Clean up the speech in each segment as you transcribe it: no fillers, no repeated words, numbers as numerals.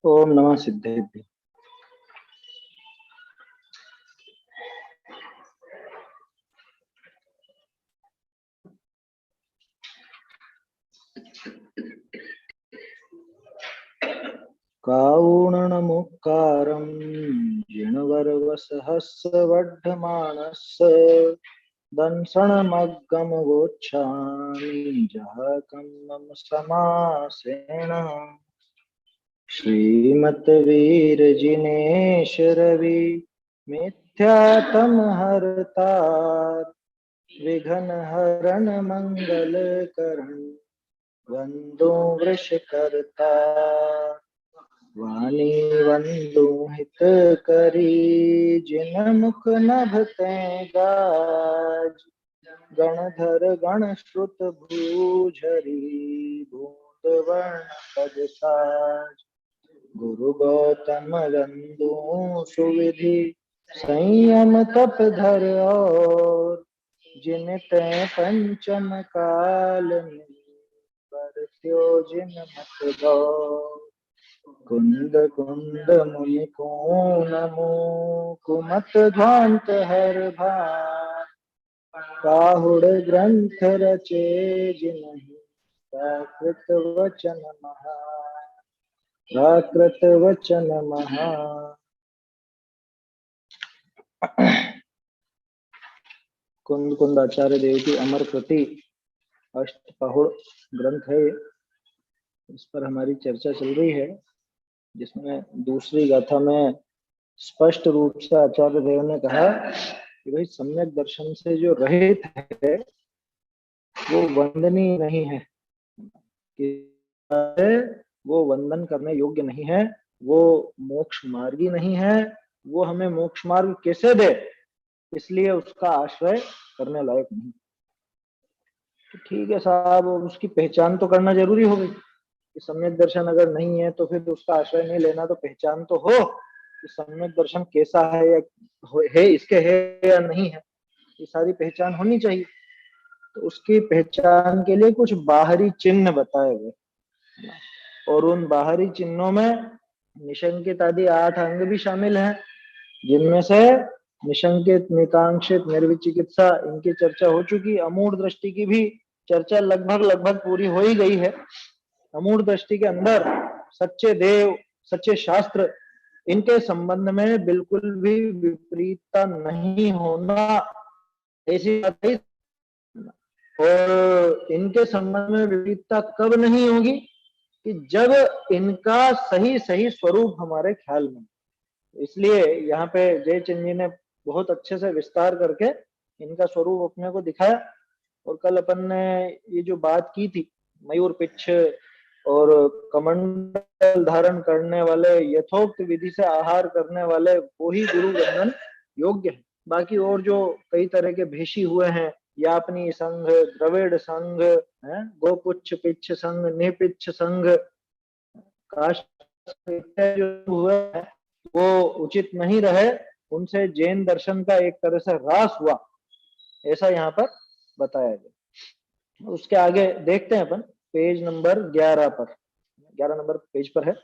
ओम नमः सिद्धेभ्य। कारुणमुक्कारं जिनवर्वसहस्रवर्धमानस्य दंसनमग्गमगोच्छामि जहकं मम समासेन। श्रीमद्वीरजिनेश रवि मिथ्यातमहर्तार विघ्नहरण मंगलकरण वंदो वृषकर्ता। वाणी वंदो हितकरी जिन मुख नभते गाज गणधर गणश्रुत भूझरी बूंद वर्ण पद साज। गुरु गौतम वंदो सुविधि संयम तप धर और जिन ते पंचम काल में बरत्यो जिन मत गौर। कुंद कुंद मुनि को नमो कुमत ध्वांत हर भार। काहुड़ ग्रंथ रचे जिनहि प्राकृत वचन महा। प्राकृत वचन महा। कुंद कुंद आचार्य देव की अमर कृति अष्टपहुड़ ग्रंथ है। इस पर हमारी चर्चा चल रही है, जिसमें दूसरी गाथा में स्पष्ट रूप से आचार्य देव ने कहा कि भाई सम्यक दर्शन से जो रहित है वो वंदनीय नहीं है, कि वो वंदन करने योग्य नहीं है, वो मोक्ष मार्गी नहीं है, वो हमें मोक्ष मार्ग कैसे दे, इसलिए उसका आश्रय करने लायक नहीं। तो ठीक है साहब, उसकी पहचान तो करना जरूरी होगी कि सम्यक दर्शन अगर नहीं है तो फिर उसका आश्रय नहीं लेना, तो पहचान तो हो कि सम्यक दर्शन कैसा है या है, इसके है या नहीं है, ये सारी पहचान होनी चाहिए। तो उसकी पहचान के लिए कुछ बाहरी चिन्ह बताए गए, और उन बाहरी चिन्हों में निशंकित आदि 8 अंग भी शामिल हैं, जिनमें से निशंकित, निकांक्षित, निर्विचिकित्सा, इनकी चर्चा हो चुकी। अमूढ़ दृष्टि की भी चर्चा लगभग पूरी हो ही गई है। अमूढ़ दृष्टि के अंदर सच्चे देव, सच्चे शास्त्र, इनके संबंध में बिल्कुल भी विपरीतता नहीं होना, ऐसी बात है। और इनके संबंध में विपरीतता कब नहीं होगी कि जब इनका सही सही स्वरूप हमारे ख्याल में। इसलिए यहाँ पे जयचंद जी ने बहुत अच्छे से विस्तार करके इनका स्वरूप अपने को दिखाया। और कल अपन ने ये जो बात की थी, मयूर पिच्छ और कमंडल धारण करने वाले, यथोक्त विधि से आहार करने वाले, वो ही गुरु वंदन योग्य है। बाकी और जो कई तरह के भेषी हुए हैं, यापनी संघ, द्रविड़ संघ, गोपुच्छ पिच्छ संघ, निपिच्छ संघ, काश जो हुए हैं वो उचित नहीं रहे, उनसे जैन दर्शन का एक तरह से ह्रास हुआ, ऐसा यहाँ पर बताया गया। उसके आगे देखते हैं अपन पेज नंबर 11 पर, 11 नंबर पेज पर है।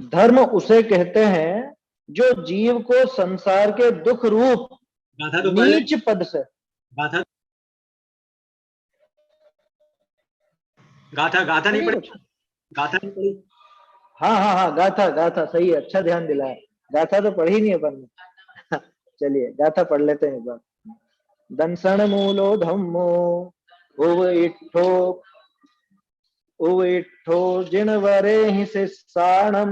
धर्म उसे कहते हैं जो जीव को संसार के दुख रूप नीच पद से, गाथा नहीं पड़ी, गाथा नहीं पड़ी। हाँ, गाथा सही है, अच्छा ध्यान दिलाया। गाथा तो पढ़ी नहीं अपन ने। चलिए गाथा पढ़ लेते हैं एक बार। दंसण मूलो धम्मो उविठ्ठो जिनवरे ही शिस्साणम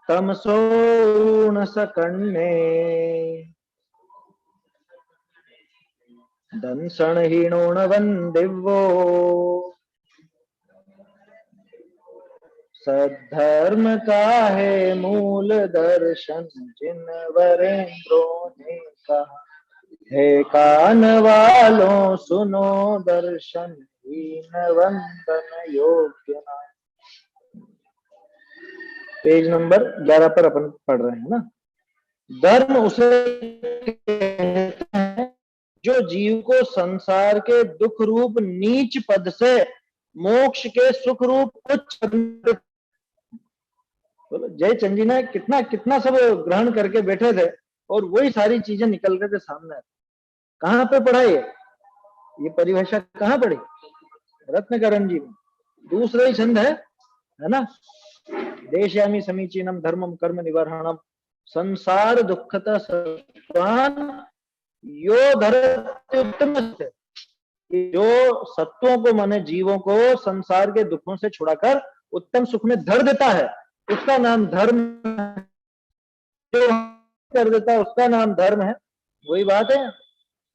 तमसोण सकन्ने दंसण हीणोण वंदिवो सद्धर्म का है मूल दर्शन जिन वरेंद्रों ने कहा है कान वालों सुनो दर्शन हीन वंदन योग्य ना। पेज नंबर 11 पर अपन पढ़ रहे हैं ना। धर्म उसे कहते हैं जो जीव को संसार के दुख रूप नीच पद से मोक्ष के सुख रूप उच्च। बोलो जय चंद जी ने कितना कितना सब ग्रहण करके बैठे थे और वही सारी चीजें निकल करके सामने आती। कहाँ पे पढ़ा ये परिभाषा कहाँ पढ़ी? रत्नकरण जी में दूसरा ही छंद है ना। देशयामी समीचीनम धर्मम कर्म निवारणम संसार दुखता सत्वान यो धरति उत्तम। जो सत्वों को माने जीवों को संसार के दुखों से छुड़ाकर उत्तम सुख में धर देता है उसका नाम धर्म। जो कर देता है उसका नाम धर्म है। वही बात है,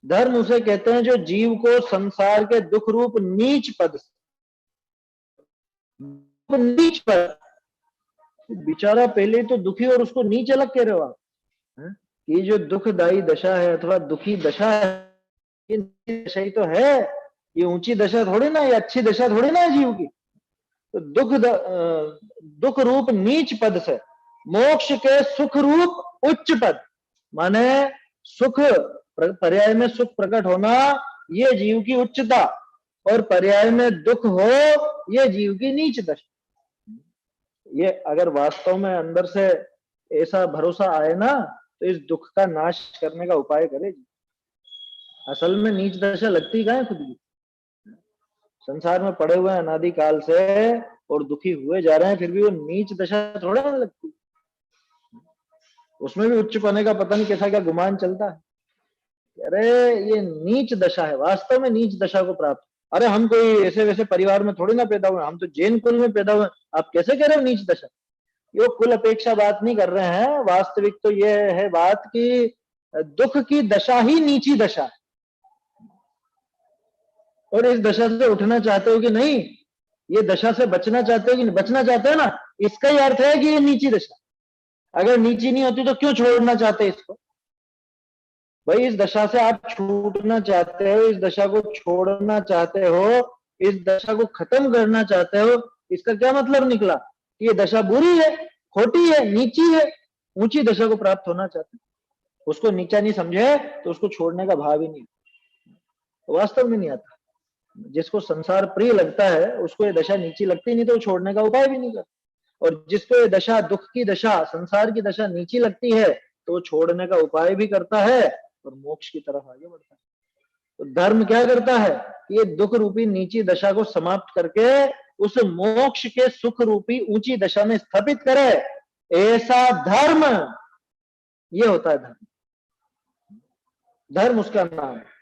धर्म उसे कहते हैं जो जीव को संसार के दुख रूप नीच पद बेचारा पहले तो दुखी और उसको नीच अलग कह रहे हो आप। ये जो दुखदायी दशा है अथवा दुखी दशा है ये दशा ही तो है, ये ऊंची दशा थोड़ी ना, ये अच्छी दशा थोड़ी ना है जीव की। तो दुख रूप नीच पद से मोक्ष के सुख रूप उच्च पद, माने सुख पर्याय में सुख प्रकट होना ये जीव की उच्चता और पर्याय में दुख हो ये जीव की नीच दशा। ये अगर वास्तव में अंदर से ऐसा भरोसा आए ना तो इस दुख का नाश करने का उपाय करेगी। असल में नीच दशा लगती कहाँ है खुद की? संसार में पड़े हुए अनादिकाल से और दुखी हुए जा रहे हैं फिर भी वो नीच दशा थोड़ा ना लगती। उसमें भी उच्च पने का पता नहीं कैसा क्या गुमान चलता है। अरे ये नीच दशा है, वास्तव में नीच दशा को प्राप्त। अरे हम कोई ऐसे वैसे परिवार में थोड़ी ना पैदा हुए, हम तो जैन कुल में पैदा हुए, आप कैसे कह रहे हो नीच दशा? ये कुल अपेक्षा बात नहीं कर रहे हैं, वास्तविक तो ये है बात कि दुख की दशा ही नीची दशा है और इस दशा से उठना चाहते हो कि नहीं, ये दशा से बचना चाहते हो कि नहीं? बचना चाहते हो ना, इसका ही अर्थ है कि ये नीची दशा। अगर नीची नहीं होती तो क्यों छोड़ना चाहते इसको? भाई इस दशा से आप छूटना चाहते हो, इस दशा को छोड़ना चाहते हो, इस दशा को खत्म करना चाहते हो, इसका क्या मतलब निकला कि ये दशा बुरी है, खोटी है, नीची है। ऊंची दशा को प्राप्त होना चाहते, उसको नीचा नहीं समझे तो उसको छोड़ने का भाव ही नहीं, वास्तव में नहीं आता। जिसको संसार प्रिय लगता है उसको ये दशा नीची लगती नहीं तो वो छोड़ने का उपाय भी नहीं करता, और जिसको ये दशा दुख की दशा संसार की दशा नीची लगती है तो वो छोड़ने का उपाय भी करता है और मोक्ष की तरफ आगे बढ़ता है। तो धर्म क्या करता है? ये दुख रूपी नीची दशा को समाप्त करके उस मोक्ष के सुख रूपी ऊंची दशा में स्थापित करे, ऐसा धर्म ये होता है। धर्म धर्म उसका नाम है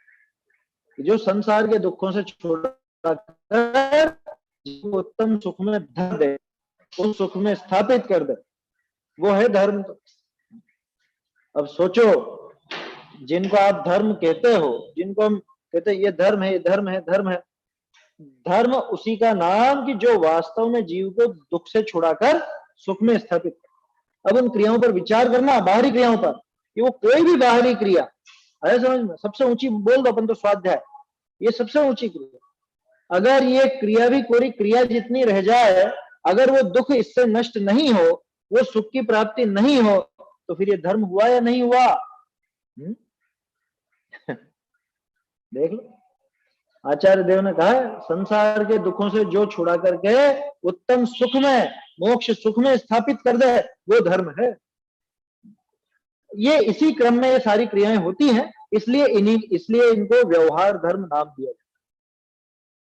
जो संसार के दुखों से छुड़ाकर उत्तम सुख में धर दे, उस सुख में स्थापित कर दे, वो है धर्म। अब सोचो, जिनको आप धर्म कहते हो, जिनको हम कहते हैं ये धर्म है, ये धर्म है, धर्म है, धर्म उसी का नाम कि जो वास्तव में जीव को दुख से छुड़ाकर सुख में स्थापित कर। अब उन क्रियाओं पर विचार करना, बाहरी क्रियाओं पर, कि वो कोई भी बाहरी क्रिया है, समझ में सबसे ऊंची बोल दो अपन तो स्वाध्याय, ये सबसे ऊंची क्रिया। अगर ये क्रिया भी कोई क्रिया जितनी रह जाए, अगर वो दुख इससे नष्ट नहीं हो, वो सुख की प्राप्ति नहीं हो, तो फिर ये धर्म हुआ या नहीं हुआ? देख लो, आचार्य देव ने कहा संसार के दुखों से जो छुड़ा करके उत्तम सुख में, मोक्ष सुख में स्थापित कर दे, वो धर्म है। ये इसी क्रम में ये सारी क्रियाएं होती हैं, इसलिए इनको व्यवहार धर्म नाम दिया जाता है।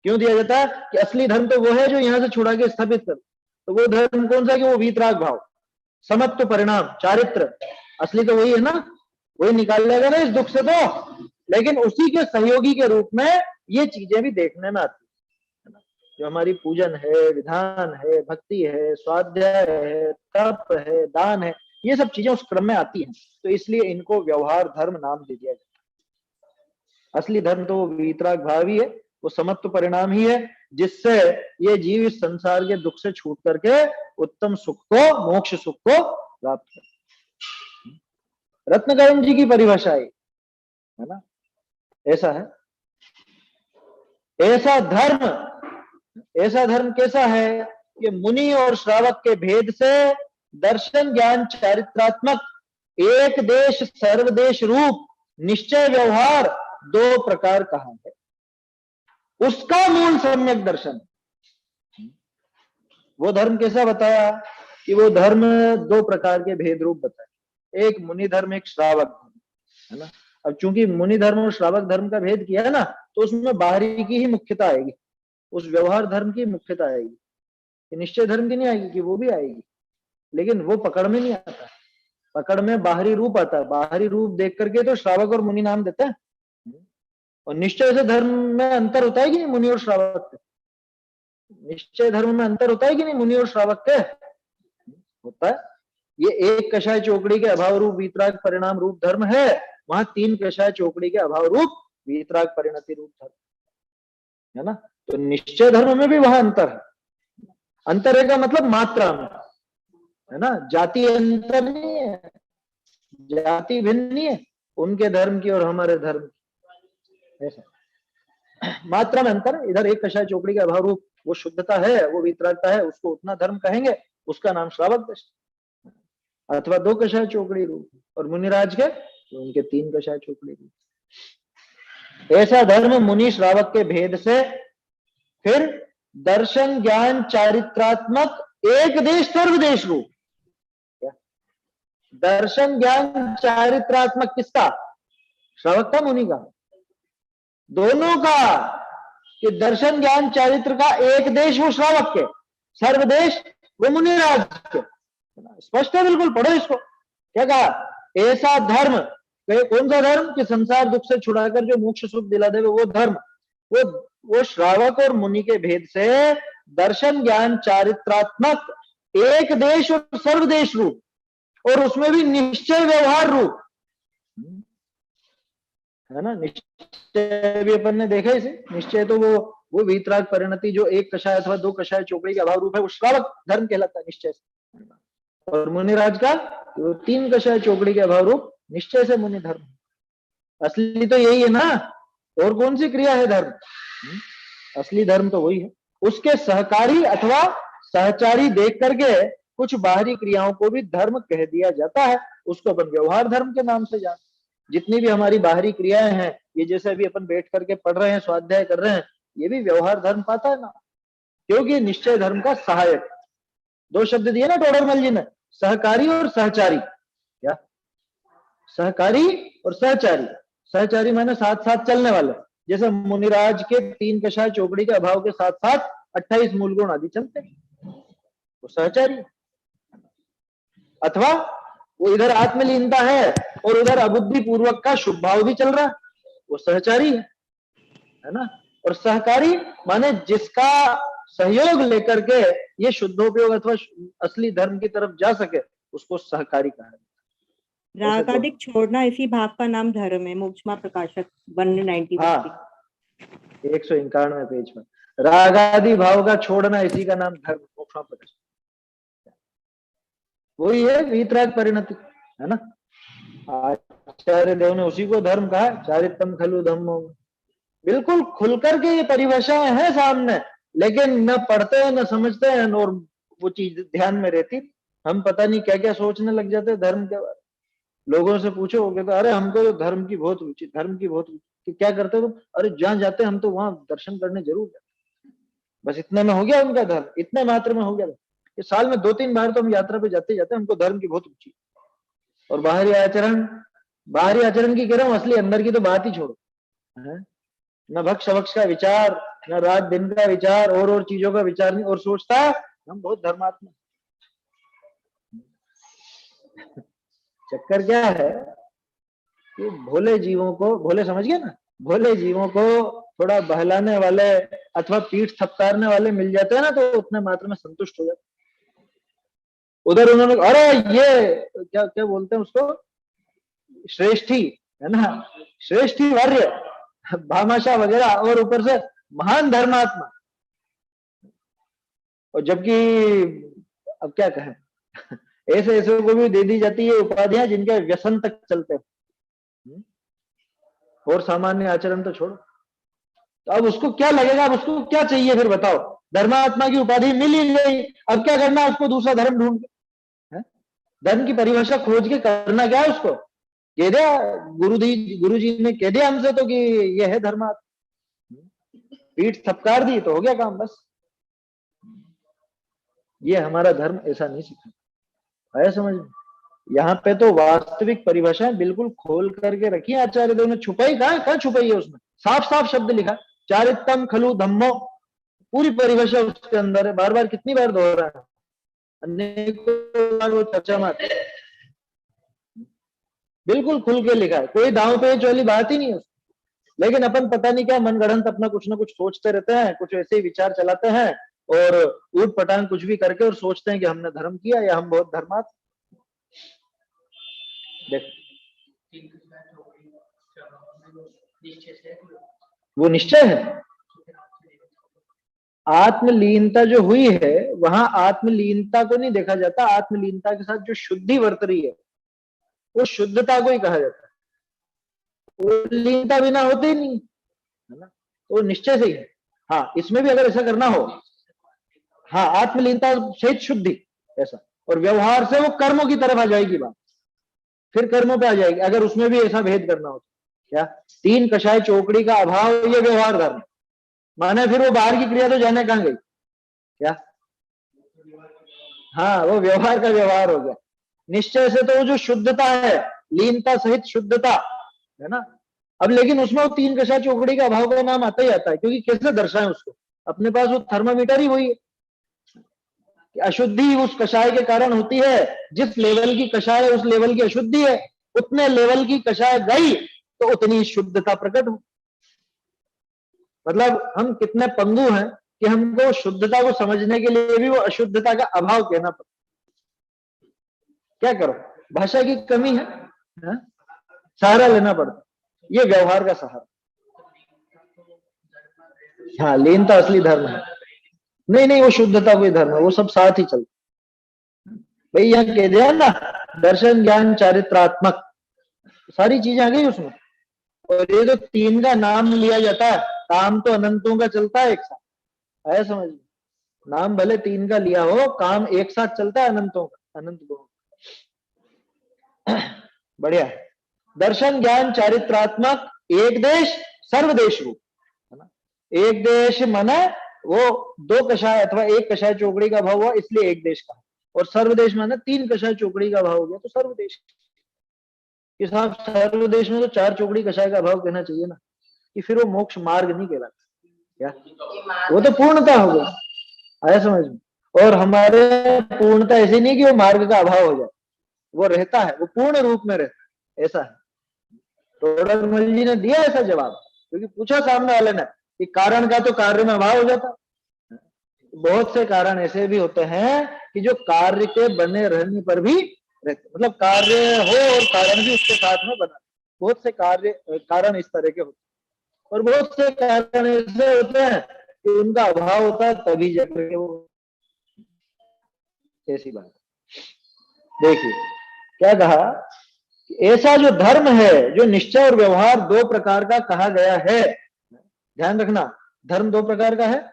क्यों दिया जाता है? कि असली धर्म तो वो है जो यहां से छुड़ा के स्थापित कर। तो वो धर्म कौन सा? कि वो वीतराग भाव, समत्व, परिणाम, चारित्र, असली तो वही है ना, वही निकाल लेगा ना इस दुख से। तो लेकिन उसी के सहयोगी के रूप में ये चीजें भी देखने में आती है ना, जो हमारी पूजन है, विधान है, भक्ति है, स्वाध्याय है, तप है, दान है, ये सब चीजें उस क्रम में आती हैं। तो इसलिए इनको व्यवहार धर्म नाम दे दिया जाता है। असली धर्म तो वो वीतराग भाव ही है, वो समत्व परिणाम ही है, जिससे ये जीव इस संसार के दुख से छूट करके उत्तम सुख को, मोक्ष सुख को प्राप्त करे। रत्नकरण जी की परिभाषा है ना, ऐसा है। ऐसा धर्म कैसा है कि मुनि और श्रावक के भेद से दर्शन ज्ञान चारित्रात्मक एक देश सर्वदेश रूप निश्चय व्यवहार दो प्रकार कहा है। उसका मूल सम्यक दर्शन, वो धर्म कैसा बताया कि वो धर्म दो प्रकार के भेद रूप बताए, एक मुनि धर्म, एक श्रावक धर्म, है ना। अब चूंकि मुनि धर्म और श्रावक धर्म का भेद किया है ना, तो उसमें बाहरी की ही मुख्यता आएगी, उस व्यवहार धर्म की मुख्यता आएगी, निश्चय धर्म की नहीं आएगी, कि वो भी आएगी, लेकिन वो पकड़ में नहीं आता, पकड़ में बाहरी रूप आता है, बाहरी रूप देख करके तो श्रावक और मुनि नाम देते हैं। और निश्चय से धर्म में अंतर होता है कि नहीं मुनि और श्रावक के, निश्चय धर्म में अंतर होता है कि नहीं मुनि और श्रावक के, होता है। ये एक कषाय चौकड़ी के अभाव रूप वीतराग परिणाम रूप धर्म है, वहां तीन कषाय चौकड़ी के अभाव रूप वीतराग परिणति रूप धर्म है ना। तो निश्चय धर्म में भी वहां अंतर है, अंतर है का मतलब मात्रा में, है ना, जाति अंतर नहीं है, जाति भिन्न नहीं है उनके धर्म की और हमारे धर्म की, ऐसा मात्रा में अंतर। इधर एक कषाय चौकड़ी के अभाव रूप वो शुद्धता है, वो वितरागता है, उसको उतना धर्म कहेंगे, उसका नाम श्रावक दृष्टि, अथवा दो कषाय चौकड़ी रूप, और मुनिराज के तो उनके तीन कषाय चौकड़ी रूप। ऐसा धर्म मुनि श्रावक के भेद से फिर दर्शन ज्ञान चारित्रात्मक एक देश सर्वदेश रूप, दर्शन ज्ञान चारित्रात्मक किसका, श्रावक का मुनि का, दोनों का, कि दर्शन ज्ञान चारित्र का एक देश वो श्रावक के, सर्वदेश वो मुनिराज के। स्पष्ट है बिल्कुल, पढ़ो इसको। क्या कहा, ऐसा धर्म, कौन सा धर्म, कि संसार दुख से छुड़ाकर जो मोक्ष सुख दिला दे वो धर्म, वो श्रावक और मुनि के भेद से दर्शन ज्ञान चारित्रात्मक एक देश और सर्वदेश रूप, और उसमें भी निश्चय व्यवहार रूप, है ना। निश्चय भी अपन ने देखा इसे, निश्चय तो वो वीतराग परिणति जो एक कषाय अथवा दो कषाय चौकड़ी के अभाव रूप है, वो श्रावक धर्म कहलाता है निश्चय से, और मुनिराज का वो तीन कषाय चौकड़ी के अभाव रूप निश्चय से मुनि धर्म। असली तो यही है ना, और कौन सी क्रिया है धर्म, असली धर्म तो वही है। उसके सहकारी अथवा सहचारी देख करके कुछ बाहरी क्रियाओं को भी धर्म कह दिया जाता है, उसको अपन व्यवहार धर्म के नाम से जानते। जितनी भी हमारी बाहरी क्रियाएं हैं, ये जैसे अभी अपन बैठ करके पढ़ रहे हैं, स्वाध्याय कर रहे हैं, ये भी व्यवहार धर्म पाता है ना, क्योंकि निश्चय धर्म का सहायक। दो शब्द दिए ना टोडरमल जी ने, सहकारी और सहचारी। क्या, सहकारी और सहचारी, सहचारी माने साथ साथ चलने वाले, जैसे मुनिराज के तीन कषाय चौकड़ी के अभाव के साथ साथ 28 मूल गुण आदि चलते हैं, वो सहचारी। अथवा वो इधर आत्मलीनता है और उधर अबुद्धि पूर्वक का शुभ भाव भी चल रहा है, वो सहचारी है ना। और सहकारी माने जिसका सहयोग लेकर के ये शुद्धोपयोग अथवा असली धर्म की तरफ जा सके, उसको सहकारी कहा है। रागादिक छोड़ना इसी भाव का नाम धर्म है, मोक्षमा प्रकाशक 190। हाँ, 191 पेज में, रागादि भाव का छोड़ना इसी का नाम धर्म, मोक्षमा प्रकाशक, वही है वीतराग परिणति, है ना। आचार्य देव ने उसी को धर्म कहा, चारित्रम खलु धम्मो। बिल्कुल खुलकर के ये परिभाषाएं हैं सामने, लेकिन न पढ़ते हैं न समझते हैं, और वो चीज ध्यान में रहती, हम पता नहीं क्या क्या सोचने लग जाते हैं धर्म के बारे। लोगों से पूछो, कहते अरे हमको तो धर्म की बहुत रुचि, धर्म की बहुत रुचि। क्या करते हो तुम, अरे जहां जाते हम तो वहां दर्शन करने जरूर जाते। बस इतने में हो गया उनका धर्म, इतने मात्र में हो गया। ये साल में 2-3 बार तो हम यात्रा पे जाते जाते, हमको धर्म की बहुत रुचि। और बाहरी आचरण की कह रहा हूँ, असली अंदर की तो बात ही छोड़ो, है न भक्ष वक्ष का विचार, न रात दिन का विचार, और चीजों का विचार नहीं, और सोचता है हम बहुत धर्मात्मा। चक्कर क्या है कि भोले जीवों को, भोले समझ गए ना, भोले जीवों को थोड़ा बहलाने वाले अथवा पीठ थपकारने वाले मिल जाते हैं ना, तो उतने मात्र में संतुष्ट हो जाते। उधर उन्होंने अरे ये क्या क्या बोलते हैं उसको, श्रेष्ठी, है ना, श्रेष्ठी वर्य, भामाशाह वगैरह, और ऊपर से महान धर्मात्मा। और जबकि अब क्या कहें, ऐसे ऐसे को भी दे दी जाती है उपाधियां जिनके व्यसन तक चलते हैं, और सामान्य आचरण तो छोड़ो। तो अब उसको क्या लगेगा, अब उसको क्या चाहिए फिर बताओ, धर्मात्मा की उपाधि मिल ही गई, अब क्या करना है उसको, दूसरा धर्म ढूंढ के, धर्म की परिभाषा खोज के करना क्या है उसको, कह दिया गुरु जी ने कह दिया हमसे तो कि ये है धर्मात्मा, पीठ थपकार दी तो हो गया काम बस। ये हमारा धर्म ऐसा नहीं सिखाता। आया समझ में? यहाँ पे तो वास्तविक परिभाषाएं बिल्कुल खोल करके रखी है आचार्य देव ने। छुपाई कहाँ छुपाई है उसमें, साफ साफ शब्द लिखा, चारित्रम खलु धम्मो, पूरी परिभाषा उसके अंदर है। बार बार कितनी बार दोहरा है, अनेकों बार वो चर्चा में आती है। बिल्कुल खुल के लिखा है, कोई दांव पेच वाली बात ही नहीं है। लेकिन अपन पता नहीं क्या मनगढ़ंत अपना कुछ ना कुछ सोचते रहते हैं, कुछ ऐसे ही विचार चलाते हैं और ऊट पटांग कुछ भी करके और सोचते हैं कि हमने धर्म किया या हम बहुत धर्मात्म। देख वो निश्चय है, आत्मलीनता जो हुई है वहां आत्मलीनता को नहीं देखा जाता, आत्मलीनता के साथ जो शुद्धि वर्त रही है वो शुद्धता को ही कहा जाता है। वो लीनता बिना होते ही नहीं है ना, वो निश्चय से ही है। हाँ, इसमें भी अगर ऐसा करना हो, हाँ, आत्मलीनता सहित शुद्धि ऐसा, और व्यवहार से वो कर्मों की तरफ आ जाएगी बात, फिर कर्मों पे आ जाएगी। अगर उसमें भी ऐसा भेद करना हो, क्या तीन कषाय चौकड़ी का अभाव ये व्यवहार धर्म, माने फिर वो बाहर की क्रिया तो जाने कहां गई, क्या? हाँ, वो व्यवहार का व्यवहार हो गया। निश्चय से तो वो जो शुद्धता है, लीनता सहित शुद्धता है ना। अब लेकिन उसमें वो तीन कषाय चौकड़ी का अभाव का नाम आता ही आता है, क्योंकि कैसे दर्शाएं उसको, अपने पास वो थर्मामीटर ही वही है कि अशुद्धि उस कषाय के कारण होती है, जिस लेवल की कषाय उस लेवल की अशुद्धि है, उतने लेवल की कषाय गई तो उतनी शुद्धता प्रकट हो। मतलब हम कितने पंगु हैं कि हमको शुद्धता को समझने के लिए भी वो अशुद्धता का अभाव कहना पड़ता। क्या करो, भाषा की कमी है, सहारा लेना पड़ता, ये व्यवहार का सहारा। हाँ, लीनता असली धर्म है, नहीं वो शुद्धता कोई धर्म है, वो सब साथ ही चलता। भाई यहाँ कह दिया ना, दर्शन ज्ञान चारित्रात्मक, सारी चीजें आ गई उसमें। और ये जो तीन का नाम लिया जाता है, काम तो अनंतों का चलता है एक साथ, आया समझ में? नाम भले तीन का लिया हो, काम एक साथ चलता है अनंतों का, अनंत को। बढ़िया। दर्शन ज्ञान चारित्रात्मक, एक देश सर्वदेश रूप, है ना। एक देश माने वो दो कषाय अथवा एक कषाय चौकड़ी का भाव हुआ इसलिए एक देश का, और सर्वदेश माने तीन कषाय चौकड़ी का भाव हो गया तो सर्वदेश। कि साहब सर्वदेश में तो चार चौकड़ी कषाय का भाव कहना चाहिए ना, कि फिर वो मोक्ष मार्ग नहीं कहलाता, क्या वो तो पूर्णता हो गई, आया समझ में? और हमारे पूर्णता ऐसी नहीं कि वो मार्ग का अभाव हो जाए, वो रहता है, वो पूर्ण रूप में रहता है, ऐसा है। तोड़रमल जी ने दिया ऐसा जवाब, क्योंकि पूछा सामने वाले ने कि कारण का तो कार्य में अभाव हो जाता। बहुत से कारण ऐसे भी होते हैं कि जो कार्य के बने रहने पर भी रहते, मतलब कार्य हो और कारण भी उसके साथ में बना। बहुत से कारण इस तरह के होते हैं, और बहुत से कारण ऐसे होते हैं कि उनका अभाव होता है तभी जाकर के वो, ऐसी बात। देखिए क्या कहा, ऐसा जो धर्म है, जो निश्चय और व्यवहार दो प्रकार का कहा गया है, ध्यान रखना, धर्म दो प्रकार का है,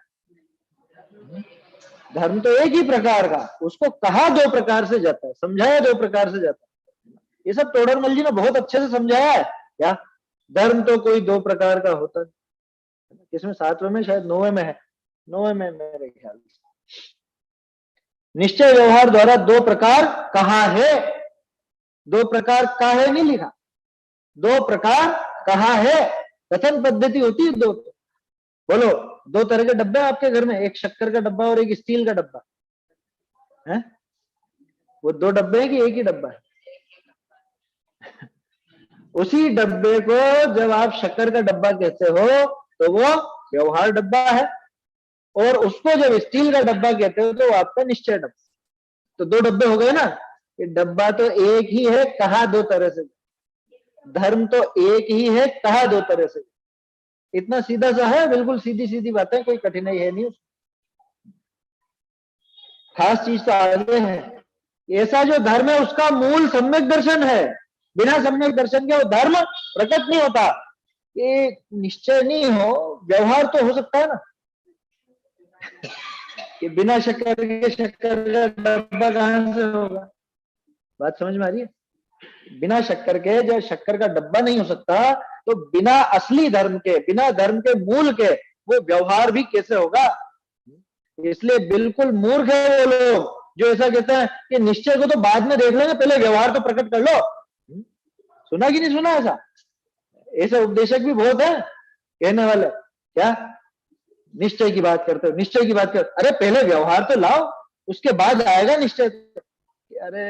धर्म तो एक ही प्रकार का, उसको कहा दो प्रकार से जाता है, समझाया दो प्रकार से जाता है। ये सब तोड़रमल जी ने बहुत अच्छे से समझाया है। क्या धर्म तो कोई दो प्रकार का होता है, किसमें 7वें में, शायद 9वें में है, 9वें में मेरे ख्याल से। निश्चय व्यवहार द्वारा दो प्रकार कहा है, दो प्रकार का है नहीं लिखा, दो प्रकार कहा है। कथन पद्धति होती है दो, बोलो दो तरह के डब्बे आपके घर में, एक शक्कर का डब्बा और एक स्टील का डब्बा है, वो दो डब्बे हैं कि एक ही डब्बा है? उसी डब्बे को जब आप शक्कर का डब्बा कहते हो तो वो व्यवहार डब्बा है, और उसको जब स्टील का डब्बा कहते हो तो वो आपका निश्चय डब्बा। तो दो डब्बे हो गए ना, ये डब्बा तो एक ही है, कहा दो तरह से, धर्म तो एक ही है, कहा दो तरह से। इतना सीधा सा है, बिल्कुल सीधी सीधी बातें, कोई कठिनाई है नहीं उसमें, खास चीज तो आगे है। ऐसा जो धर्म है उसका मूल सम्यक दर्शन है, बिना सम्यक दर्शन के वो धर्म प्रकट नहीं होता। ये निश्चय नहीं हो, व्यवहार तो हो सकता है ना, कि बिना शक्कर के शक्कर का डब्बा कहां से होगा? बात समझ में आ रही है? बिना शक्कर के जब शक्कर का डब्बा नहीं हो सकता, तो बिना असली धर्म के, बिना धर्म के मूल के वो व्यवहार भी कैसे होगा? इसलिए बिल्कुल मूर्ख है वो लोग जो ऐसा कहते हैं कि निश्चय को तो बाद में देख लेंगे, पहले व्यवहार तो प्रकट कर लो। सुना कि नहीं सुना ऐसा? ऐसे उपदेशक भी बहुत है कहने वाले, क्या निश्चय की बात करते हो, निश्चय की बात कर, अरे पहले व्यवहार तो लाओ, उसके बाद आएगा निश्चय। अरे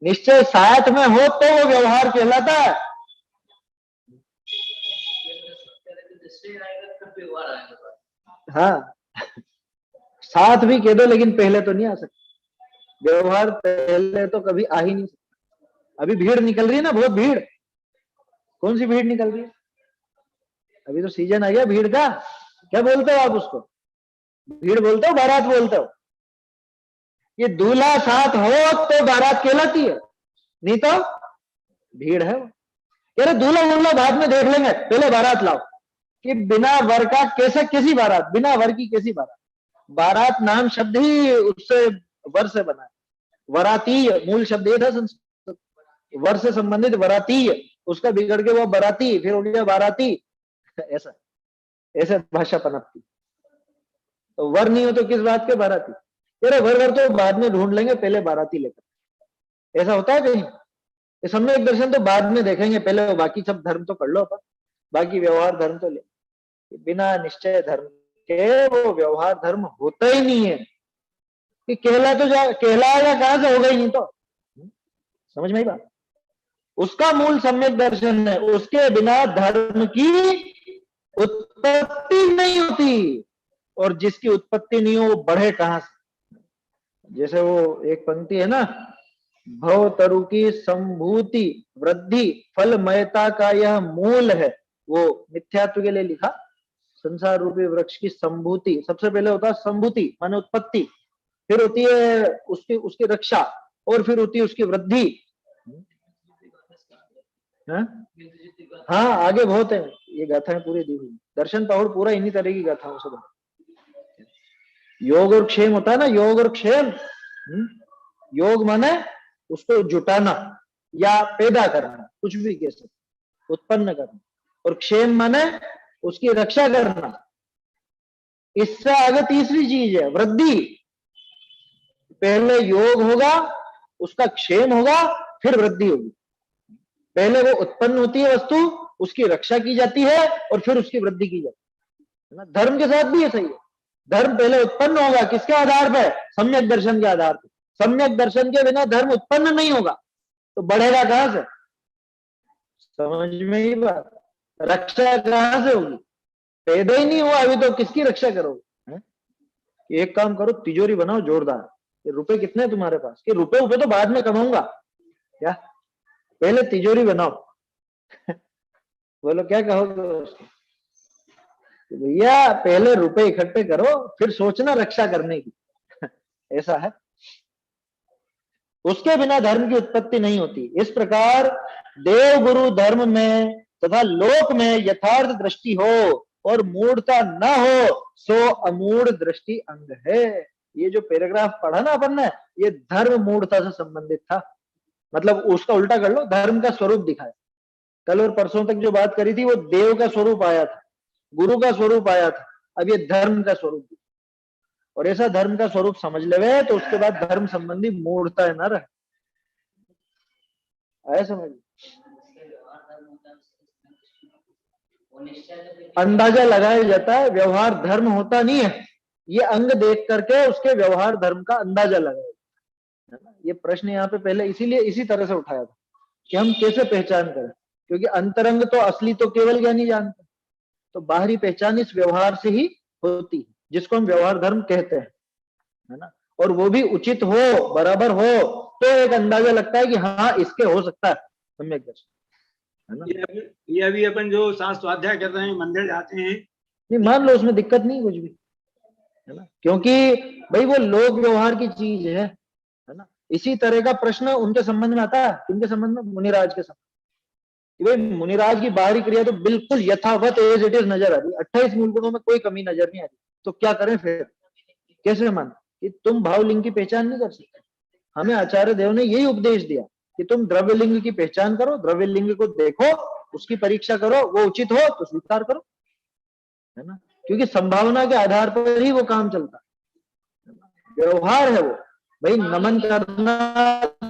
निश्चय साथ में हो तो वो व्यवहार कहलाता है। हाँ, साथ भी कह दो लेकिन पहले तो नहीं आ सकते। व्यवहार पहले तो कभी आ ही नहीं सकता। अभी भीड़ निकल रही है ना, बहुत भीड़। कौन सी भीड़ निकल रही है? अभी तो सीजन आ गया भीड़ का। क्या बोलते हो आप उसको? भीड़ बोलते हो, बारात बोलते हो? ये दूल्हा साथ हो तो बारात कहलाती है, नहीं तो भीड़ है। कह रहे दूल्हा दूल्हा बाद में देख लेंगे, पहले बारात लाओ। कि बिना वर का कैसे कैसी बारात, बिना वर की कैसी बारात? बारात नाम शब्द ही उससे वर से बना है। वराती मूल शब्द ये था संस्कृत, वर से संबंधित वराती, उसका बिगड़ के वो बराती, फिर हो गया बाराती। ऐसा ऐसे भाषा पनपती। तो वर नहीं हो तो किस बात के बाराती? अरे वर तो बाद में ढूंढ लेंगे, पहले बाराती लेकर। ऐसा होता है कहीं? ये सम्यक दर्शन तो बाद में देखेंगे, पहले बाकी सब धर्म तो कर लो अपन, बाकी व्यवहार धर्म तो ले। बिना निश्चय धर्म के वो व्यवहार धर्म होता ही नहीं है। कि कहलाएगा कहां से, होगा ही नहीं तो। समझ में आई बात? उसका मूल सम्यक दर्शन है, उसके बिना धर्म की उत्पत्ति नहीं होती, और जिसकी उत्पत्ति नहीं हो वो बढ़े कहां से? जैसे वो एक पंक्ति है ना, भव तरु की संभूति वृद्धि फलमयता का यह मूल है। वो मिथ्यात्व के लिए लिखा, संसार रूपी वृक्ष की संभूति, सबसे पहले होता है संभूति माने उत्पत्ति, फिर होती है उसकी उसकी रक्षा, और फिर होती है उसकी वृद्धि। हाँ आगे बहुत है, ये गाथाएं पूरी दी हुई। दर्शन पहुड़ पूरा इन्हीं तरह की गाथाओं से बना। योग और क्षेम होता है ना, योग और क्षेम। योग माने उसको जुटाना या पैदा करना, कुछ भी कह सकते, उत्पन्न करना। और क्षेम माने उसकी रक्षा करना। इससे आगे तीसरी चीज है वृद्धि। पहले योग होगा, उसका क्षेम होगा, फिर वृद्धि होगी। पहले वो उत्पन्न होती है वस्तु, उसकी रक्षा की जाती है, और फिर उसकी वृद्धि की जाती है। धर्म के साथ भी ऐसा ही है। धर्म पहले उत्पन्न होगा, किसके आधार पर? सम्यक दर्शन के आधार पर। सम्यक दर्शन के बिना धर्म उत्पन्न नहीं होगा, तो बढ़ेगा कहां से? समझ में ही बात? रक्षा कहां से होगी? पैदा ही नहीं हुआ अभी तो किसकी रक्षा करोगे? एक काम करो, तिजोरी बनाओ जोरदार। ये रुपए कितने हैं तुम्हारे पास? कि रुपए तो बाद में कमाऊंगा, क्या पहले तिजोरी बनाओ। बोलो क्या कहोगे? भैया पहले रुपए इकट्ठे करो, फिर सोचना रक्षा करने की। ऐसा है। उसके बिना धर्म की उत्पत्ति नहीं होती। इस प्रकार देव गुरु धर्म में तथा लोक में यथार्थ दृष्टि हो और मूढ़ता न हो, सो अमूढ़ दृष्टि अंग है। ये जो पैराग्राफ पढ़ा ना अपन ने, ये धर्म मूढ़ता से संबंधित था। मतलब उसका उल्टा कर लो, धर्म का स्वरूप दिखाया। कल और परसों तक जो बात करी थी वो देव का स्वरूप आया था, गुरु का स्वरूप आया था, अब ये धर्म का स्वरूप। और ऐसा धर्म का स्वरूप समझ लेवे तो उसके बाद धर्म संबंधी मूढ़ता न रहे। आया समझ? अंदाजा लगाया जाता है, व्यवहार धर्म होता नहीं है। ये अंग देख करके उसके व्यवहार धर्म का अंदाजा लगाया जाता है। ये प्रश्न यहाँ पे पहले इसीलिए इसी तरह से उठाया था कि हम कैसे पहचान करें, क्योंकि अंतरंग तो असली तो केवल ज्ञानी जानते हैं। तो बाहरी पहचान इस व्यवहार से ही होती है, जिसको हम व्यवहार धर्म कहते हैं, है ना। और वो भी उचित हो, बराबर हो, तो एक अंदाजा लगता है कि हाँ इसके हो सकता है सम्यक दर्शन, है ना। ये अभी अपन जो शास्त्र स्वाध्याय कर रहे हैं, मंदिर जाते हैं, नहीं मान लो उसमें दिक्कत नहीं कुछ भी, है ना, क्योंकि भाई वो लोक व्यवहार की चीज है ना। इसी तरह का प्रश्न उनके संबंध में आता है, किनके संबंध में? मुनिराज के संबंध। भाई मुनिराज की बाहरी क्रिया तो बिल्कुल यथावत एज इट इज नजर आ रही, 28 मूल गुणों में कोई कमी नजर नहीं आ रही, तो क्या करें फिर? कैसे मान कि तुम भावलिंग की पहचान नहीं कर सकते? हमें आचार्य देव ने यही उपदेश दिया कि तुम द्रव्य लिंग की पहचान करो, द्रव्य लिंग को देखो, उसकी परीक्षा करो, वो उचित हो तो स्वीकार करो, है ना, क्योंकि संभावना के आधार पर ही वो काम चलता है। व्यवहार है वो, भाई नमन करना,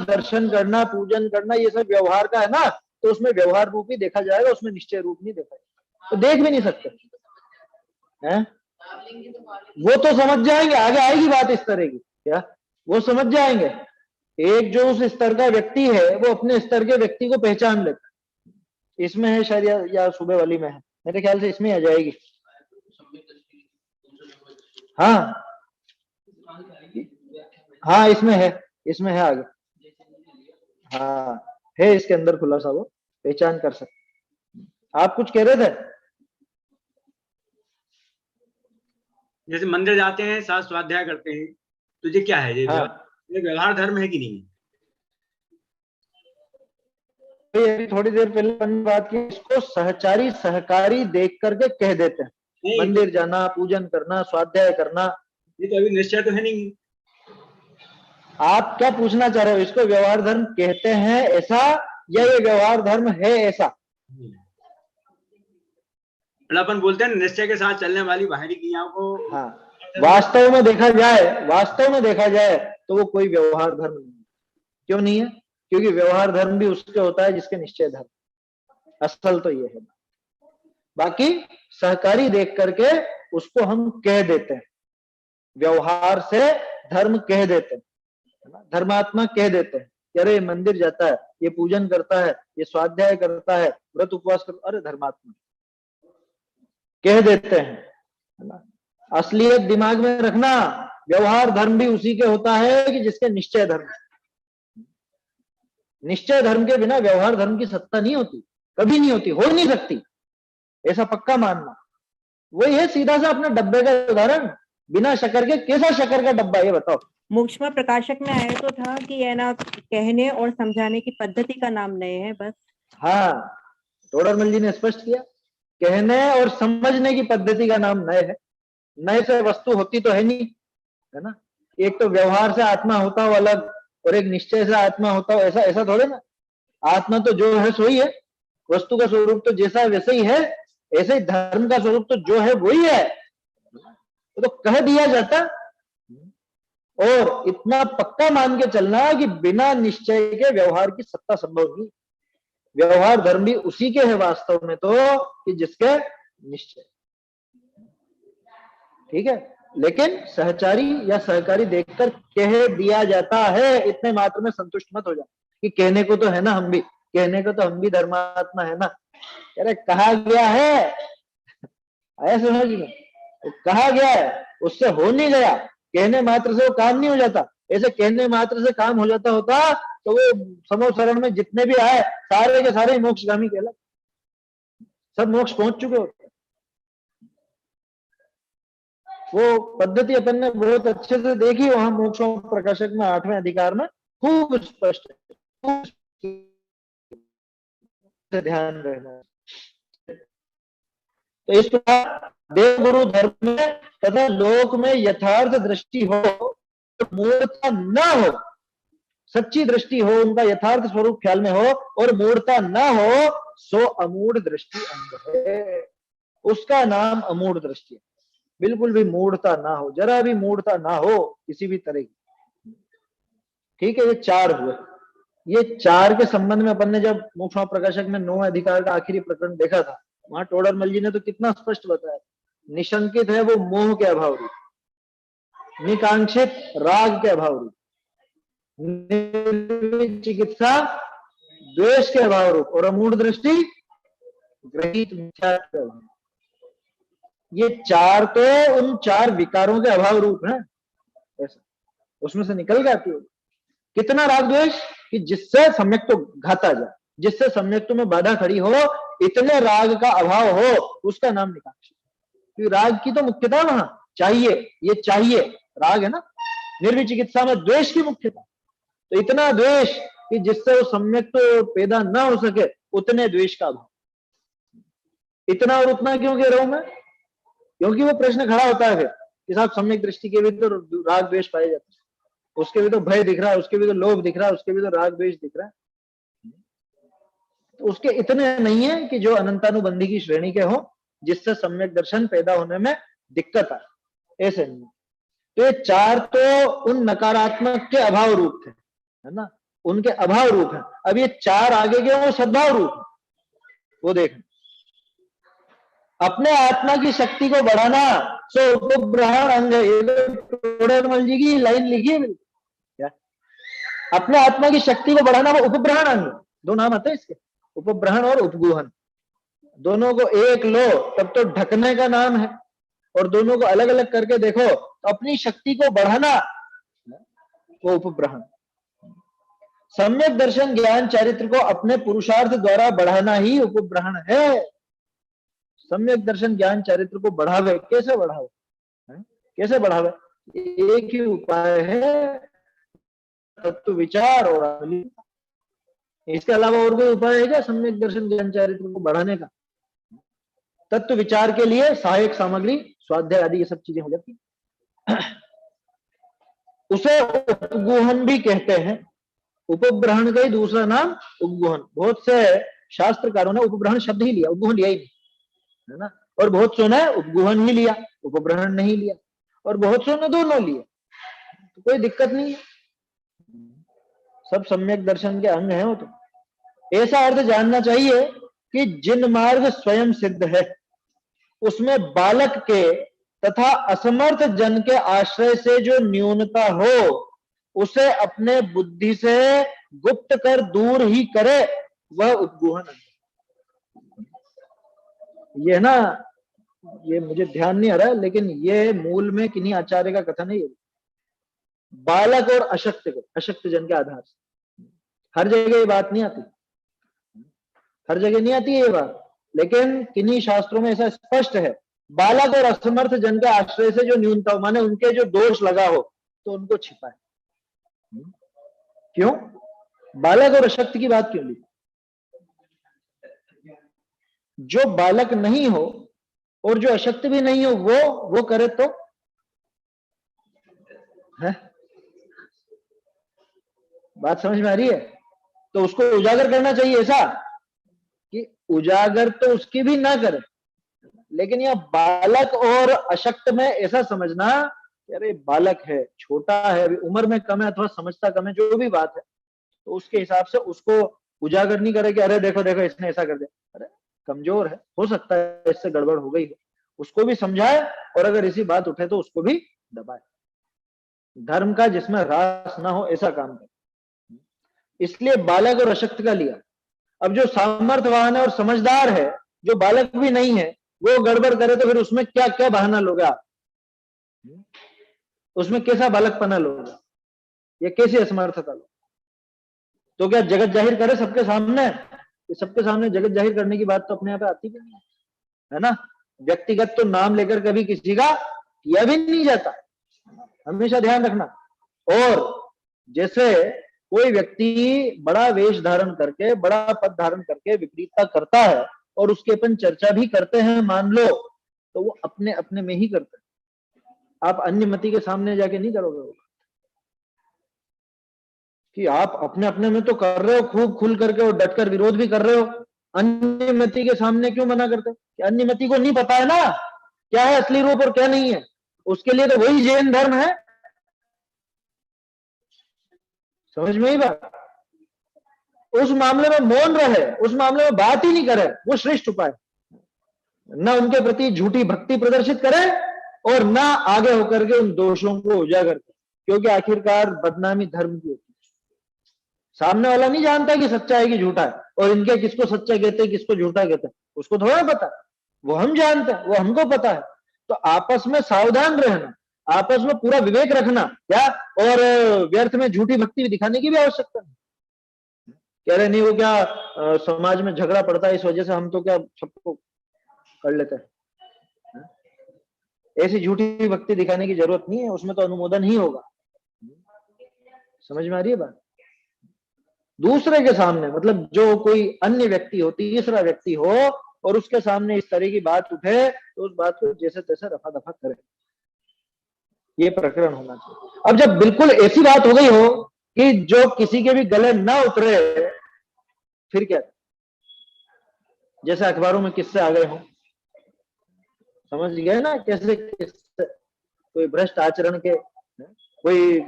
दर्शन करना, पूजन करना, ये सब व्यवहार का है ना, तो उसमें व्यवहार रूप ही देखा जाएगा, उसमें निश्चय रूप नहीं देखा जाएगा, तो देख भी नहीं सकते हैं। वो तो समझ जाएंगे, आगे आएगी बात इस तरह की, क्या वो समझ जाएंगे। एक जो उस स्तर का व्यक्ति है वो अपने स्तर के व्यक्ति को पहचान लेता है। इसमें है शायद या सुबह वाली में है, मेरे ख्याल से इसमें आ जाएगी। हाँ हाँ इसमें है आगे, हाँ है इसके अंदर खुलासा, वो पहचान कर सकते। आप कुछ कह रहे थे? जैसे मंदिर जाते हैं, साथ स्वाध्याय करते हैं, तो ये क्या है? हाँ। ये व्यवहार धर्म है कि नहीं? अभी थोड़ी देर पहले अपन बात की, इसको सहचारी सहकारी देख करके कह देते हैं। नहीं, मंदिर जाना, पूजन करना, स्वाध्याय करना, ये तो अभी निश्चय तो है नहीं। आप क्या पूछना चाह रहे हो? इसको व्यवहार धर्म कहते हैं ऐसा, या ये व्यवहार धर्म है ऐसा? अपन बोलते हैं निश्चय के साथ चलने वाली बाहरी क्रियाओं को। हाँ, वास्तव में देखा जाए तो वो कोई व्यवहार धर्म नहीं है। क्यों नहीं है? क्योंकि व्यवहार धर्म भी उसके होता है जिसके निश्चय धर्म, असल तो ये है। बाकी सहकारी देख करके उसको हम कह देते हैं, व्यवहार से धर्म कह देते हैं, धर्मात्मा कह देते हैं कि अरे मंदिर जाता है, ये पूजन करता है, ये स्वाध्याय करता है, व्रत उपवास करता, अरे धर्मात्मा कह देते हैं, है ना। असलियत दिमाग में रखना, व्यवहार धर्म भी उसी के होता है कि जिसके निश्चय धर्म। निश्चय धर्म के बिना व्यवहार धर्म की सत्ता नहीं होती, कभी नहीं होती, हो नहीं सकती, ऐसा पक्का मानना। वही है सीधा सा अपना डब्बे का उदाहरण, बिना शक्कर के कैसा शक्कर का डब्बा, ये बताओ। मोक्षमा प्रकाशक में आया तो था कि है ना, कहने और समझाने की पद्धति का नाम नए है बस। हाँ, टोडरमल जी ने स्पष्ट किया, कहने और समझने की पद्धति का नाम नए है। नए से वस्तु होती तो है नहीं, है ना। एक तो व्यवहार से आत्मा होता हो अलग, और एक निश्चय से आत्मा होता हो ऐसा, ऐसा थोड़े ना। आत्मा तो जो है सो ही है, वस्तु का स्वरूप तो जैसा है वैसे ही है, ऐसे ही धर्म का स्वरूप तो जो है वही है, तो कह दिया जाता। और इतना पक्का मान के चलना कि बिना निश्चय के व्यवहार की सत्ता संभव नहीं। व्यवहार धर्म भी उसी के है वास्तव में तो, कि जिसके निश्चय। ठीक है, लेकिन सहचारी या सहकारी देखकर कह दिया जाता है, इतने मात्र में संतुष्ट मत हो जाए कि कहने को तो है ना, हम भी कहने को तो हम भी धर्मात्मा है ना। अरे कहा गया है, आया समझ में, कहा गया है, उससे हो नहीं गया। कहने मात्र से वो काम नहीं हो जाता। ऐसे कहने मात्र से काम हो जाता होता तो वो समूह शरण में जितने भी आए सारे के सारे मोक्षगामी कहला, सब मोक्ष पहुंच चुके होते। वो पद्धति अपन ने बहुत अच्छे से देखी वहां मोक्षों प्रकाशक में 8वें अधिकार में खूब स्पष्ट है, ध्यान रहना। तो इस प्रकार देव गुरु धर्म में तथा लोक में यथार्थ दृष्टि हो, मूर्खता न हो, सच्ची दृष्टि हो, उनका यथार्थ स्वरूप ख्याल में हो और मूढ़ता न हो, सो अमूढ़ दृष्टि अंग है। उसका नाम अमूढ़ दृष्टि है। बिल्कुल भी मूढ़ता ना हो, जरा भी मूढ़ता ना हो किसी भी तरह की। ठीक है, ये 4 हुए। ये 4 के संबंध में अपन ने जब मोक्ष प्रकाशक में 9वें अधिकार का आखिरी प्रकरण देखा था, वहां टोडरमल जी ने तो कितना स्पष्ट बताया। निशंकित है वो मोह के अभाव रूप, निकांक्षित राग के अभाव रूप, चिकित्सा द्वेष के अभाव रूप, और अमूढ़ दृष्टि ग्रहित मिथ्या के अभाव। ये 4 तो उन 4 विकारों के अभाव रूप है, ऐसा उसमें से निकल जाती है। कितना राग द्वेष कि जिससे सम्यक तो घाता जाए, जिससे सम्यक में बाधा खड़ी हो, इतने राग का अभाव हो, उसका नाम निकांक्षित। क्योंकि राग की तो मुख्यता वहां चाहिए, ये चाहिए राग है ना। निर्विचिकित्सा में द्वेष की मुख्यता, तो इतना द्वेष कि जिससे वो सम्यक तो पैदा ना हो सके, उतने द्वेष का अभाव। इतना और उतना क्यों कह रहा हूं मैं? क्योंकि वो प्रश्न खड़ा होता है फिर कि साहब सम्यक दृष्टि के भी तो राग द्वेष पाए जाते हैं, उसके भी तो भय दिख रहा है, उसके भी तो लोभ दिख रहा है, उसके भी तो राग द्वेष दिख रहा है। तो उसके इतने नहीं है कि जो अनंतानुबंधी की श्रेणी के हो, जिससे सम्यक दर्शन पैदा होने में दिक्कत आए, ऐसे नहीं। तो ये चार तो उन नकारात्मक के अभाव रूप थे, है ना, उनके अभाव रूप है। अब ये चार आगे के वो सद्भाव रूप है, वो देखें। अपने आत्मा की शक्ति को बढ़ाना सो उपग्रहण अंग है। ये टोडरमल जी की लाइन लिखी है क्या? अपने आत्मा की शक्ति को बढ़ाना वो उपग्रहण अंग, दो नाम आते हैं इसके, उपग्रहण और उपगुहन। दोनों को एक लो तब तो ढकने का नाम है, और दोनों को अलग अलग करके देखो तो अपनी शक्ति को बढ़ाना वो उपग्रहण। सम्यक दर्शन ज्ञान चरित्र को अपने पुरुषार्थ द्वारा बढ़ाना ही उपग्रहण है। सम्यक दर्शन ज्ञान चरित्र को बढ़ावे, कैसे बढ़ावे, कैसे बढ़ावे? एक ही उपाय है, तत्व विचार और अमली। इसके अलावा और कोई उपाय है क्या सम्यक दर्शन ज्ञान चरित्र को बढ़ाने का? तत्व विचार के लिए सहायक सामग्री स्वाध्याय आदि ये सब चीजें हो जाती है। उसे उपगुहन भी कहते हैं। उपग्रहण का ही दूसरा नाम उपगुहन। बहुत से शास्त्रकारों ने उपग्रहण शब्द ही लिया, उपगुहन लिया ही नहीं, है ना। और बहुत सो ने उपगुहन ही लिया, उपग्रहण नहीं लिया, और बहुत सो ने दोनों लिए, तो कोई दिक्कत नहीं है, सब सम्यक दर्शन के अंग हैं वो। तो ऐसा अर्थ जानना चाहिए कि जिन मार्ग स्वयं सिद्ध है उसमें बालक के तथा असमर्थ जन के आश्रय से जो न्यूनता हो उसे अपने बुद्धि से गुप्त कर दूर ही करे, वह उपगुहन है। ये ना, ये मुझे ध्यान नहीं आ रहा है, लेकिन ये मूल में किन्हीं आचार्य का कथन है। बालक और अशक्त को, अशक्त जन के आधार से, हर जगह ये बात नहीं आती, हर जगह नहीं आती है ये बात, लेकिन किन्हीं शास्त्रों में ऐसा स्पष्ट है। बालक और असमर्थ जन के आश्रय से जो न्यूनता हो, माने उनके जो दोष लगा हो तो उनको छिपाए। क्यों बालक और अशक्त की बात क्यों ली? जो बालक नहीं हो और जो अशक्त भी नहीं हो वो करे तो है? बात समझ में आ रही है? तो उसको उजागर करना चाहिए, ऐसा कि उजागर तो उसकी भी ना करे, लेकिन यह बालक और अशक्त में ऐसा समझना अरे बालक है, छोटा है, अभी उम्र में कम है अथवा समझता कम है, जो भी बात है, तो उसके हिसाब से उसको उजागर नहीं करे कि अरे देखो देखो इसने ऐसा कर दिया, अरे कमजोर है, हो सकता है इससे गड़बड़ हो गई है, उसको भी समझाए, और अगर इसी बात उठे तो उसको भी दबाए। धर्म का जिसमें रास ना हो ऐसा काम करे, इसलिए बालक और अशक्त का लिया। अब जो सामर्थ्यवान है और समझदार है, जो बालक भी नहीं है, वो गड़बड़ करे तो फिर उसमें क्या क्या बहाना लोगे आप? उसमें कैसा बालकपना लोगे या कैसी असमर्थता लोगे? तो क्या जगत जाहिर करे सबके सामने? सबके सामने जगत जाहिर करने की बात तो अपने यहाँ पे आती भी नहीं है ना। व्यक्तिगत तो नाम लेकर कभी किसी का किया भी नहीं जाता, हमेशा ध्यान रखना। और जैसे कोई व्यक्ति बड़ा वेश धारण करके, बड़ा पद धारण करके विपरीतता करता है और उसके अपन चर्चा भी करते हैं मान लो, तो वो अपने अपने में ही करते हैं, आप अन्य मति के सामने जाके नहीं करोगे कि आप अपने अपने में तो कर रहे हो खूब खुल करके और डटकर विरोध भी कर रहे हो, अन्य मति के सामने क्यों मना करते? कि अन्य मति को नहीं पता है ना क्या है असली रूप और क्या नहीं है, उसके लिए तो वही जैन धर्म है। समझ में ही बात? उस मामले में मौन रहे, उस मामले में बात ही नहीं करे, वो श्रेष्ठ उपाय। ना उनके प्रति झूठी भक्ति प्रदर्शित करे और ना आगे होकर के उन दोषों को उजागर करे, क्योंकि आखिरकार बदनामी धर्म की होती है। सामने वाला नहीं जानता कि सच्चा है कि झूठा है, और इनके किसको सच्चा कहते हैं किसको झूठा कहते हैं उसको थोड़ा पता, वो हम जानते हैं, वो हमको पता है। तो आपस में सावधान रहना, आपस में पूरा विवेक रखना, क्या और व्यर्थ में झूठी भक्ति भी दिखाने की भी आवश्यकता नहीं। कह रहे नहीं वो क्या समाज में झगड़ा पड़ता है इस वजह से हम तो क्या सबको कर लेते हैं, ऐसी झूठी भक्ति दिखाने की जरूरत नहीं है, उसमें तो अनुमोदन ही होगा। समझ में आ रही है बात? दूसरे के सामने, मतलब जो कोई अन्य व्यक्ति हो, तीसरा व्यक्ति हो, और उसके सामने इस तरह की बात उठे तो उस बात को जैसे तैसे रफा दफा करे, ये प्रकरण होना चाहिए। अब जब बिल्कुल ऐसी बात हो गई हो कि जो किसी के भी गले ना उतरे, फिर क्या? जैसे अखबारों में किस्से आ गए हो समझ गए ना कैसे कोई भ्रष्ट आचरण के, कोई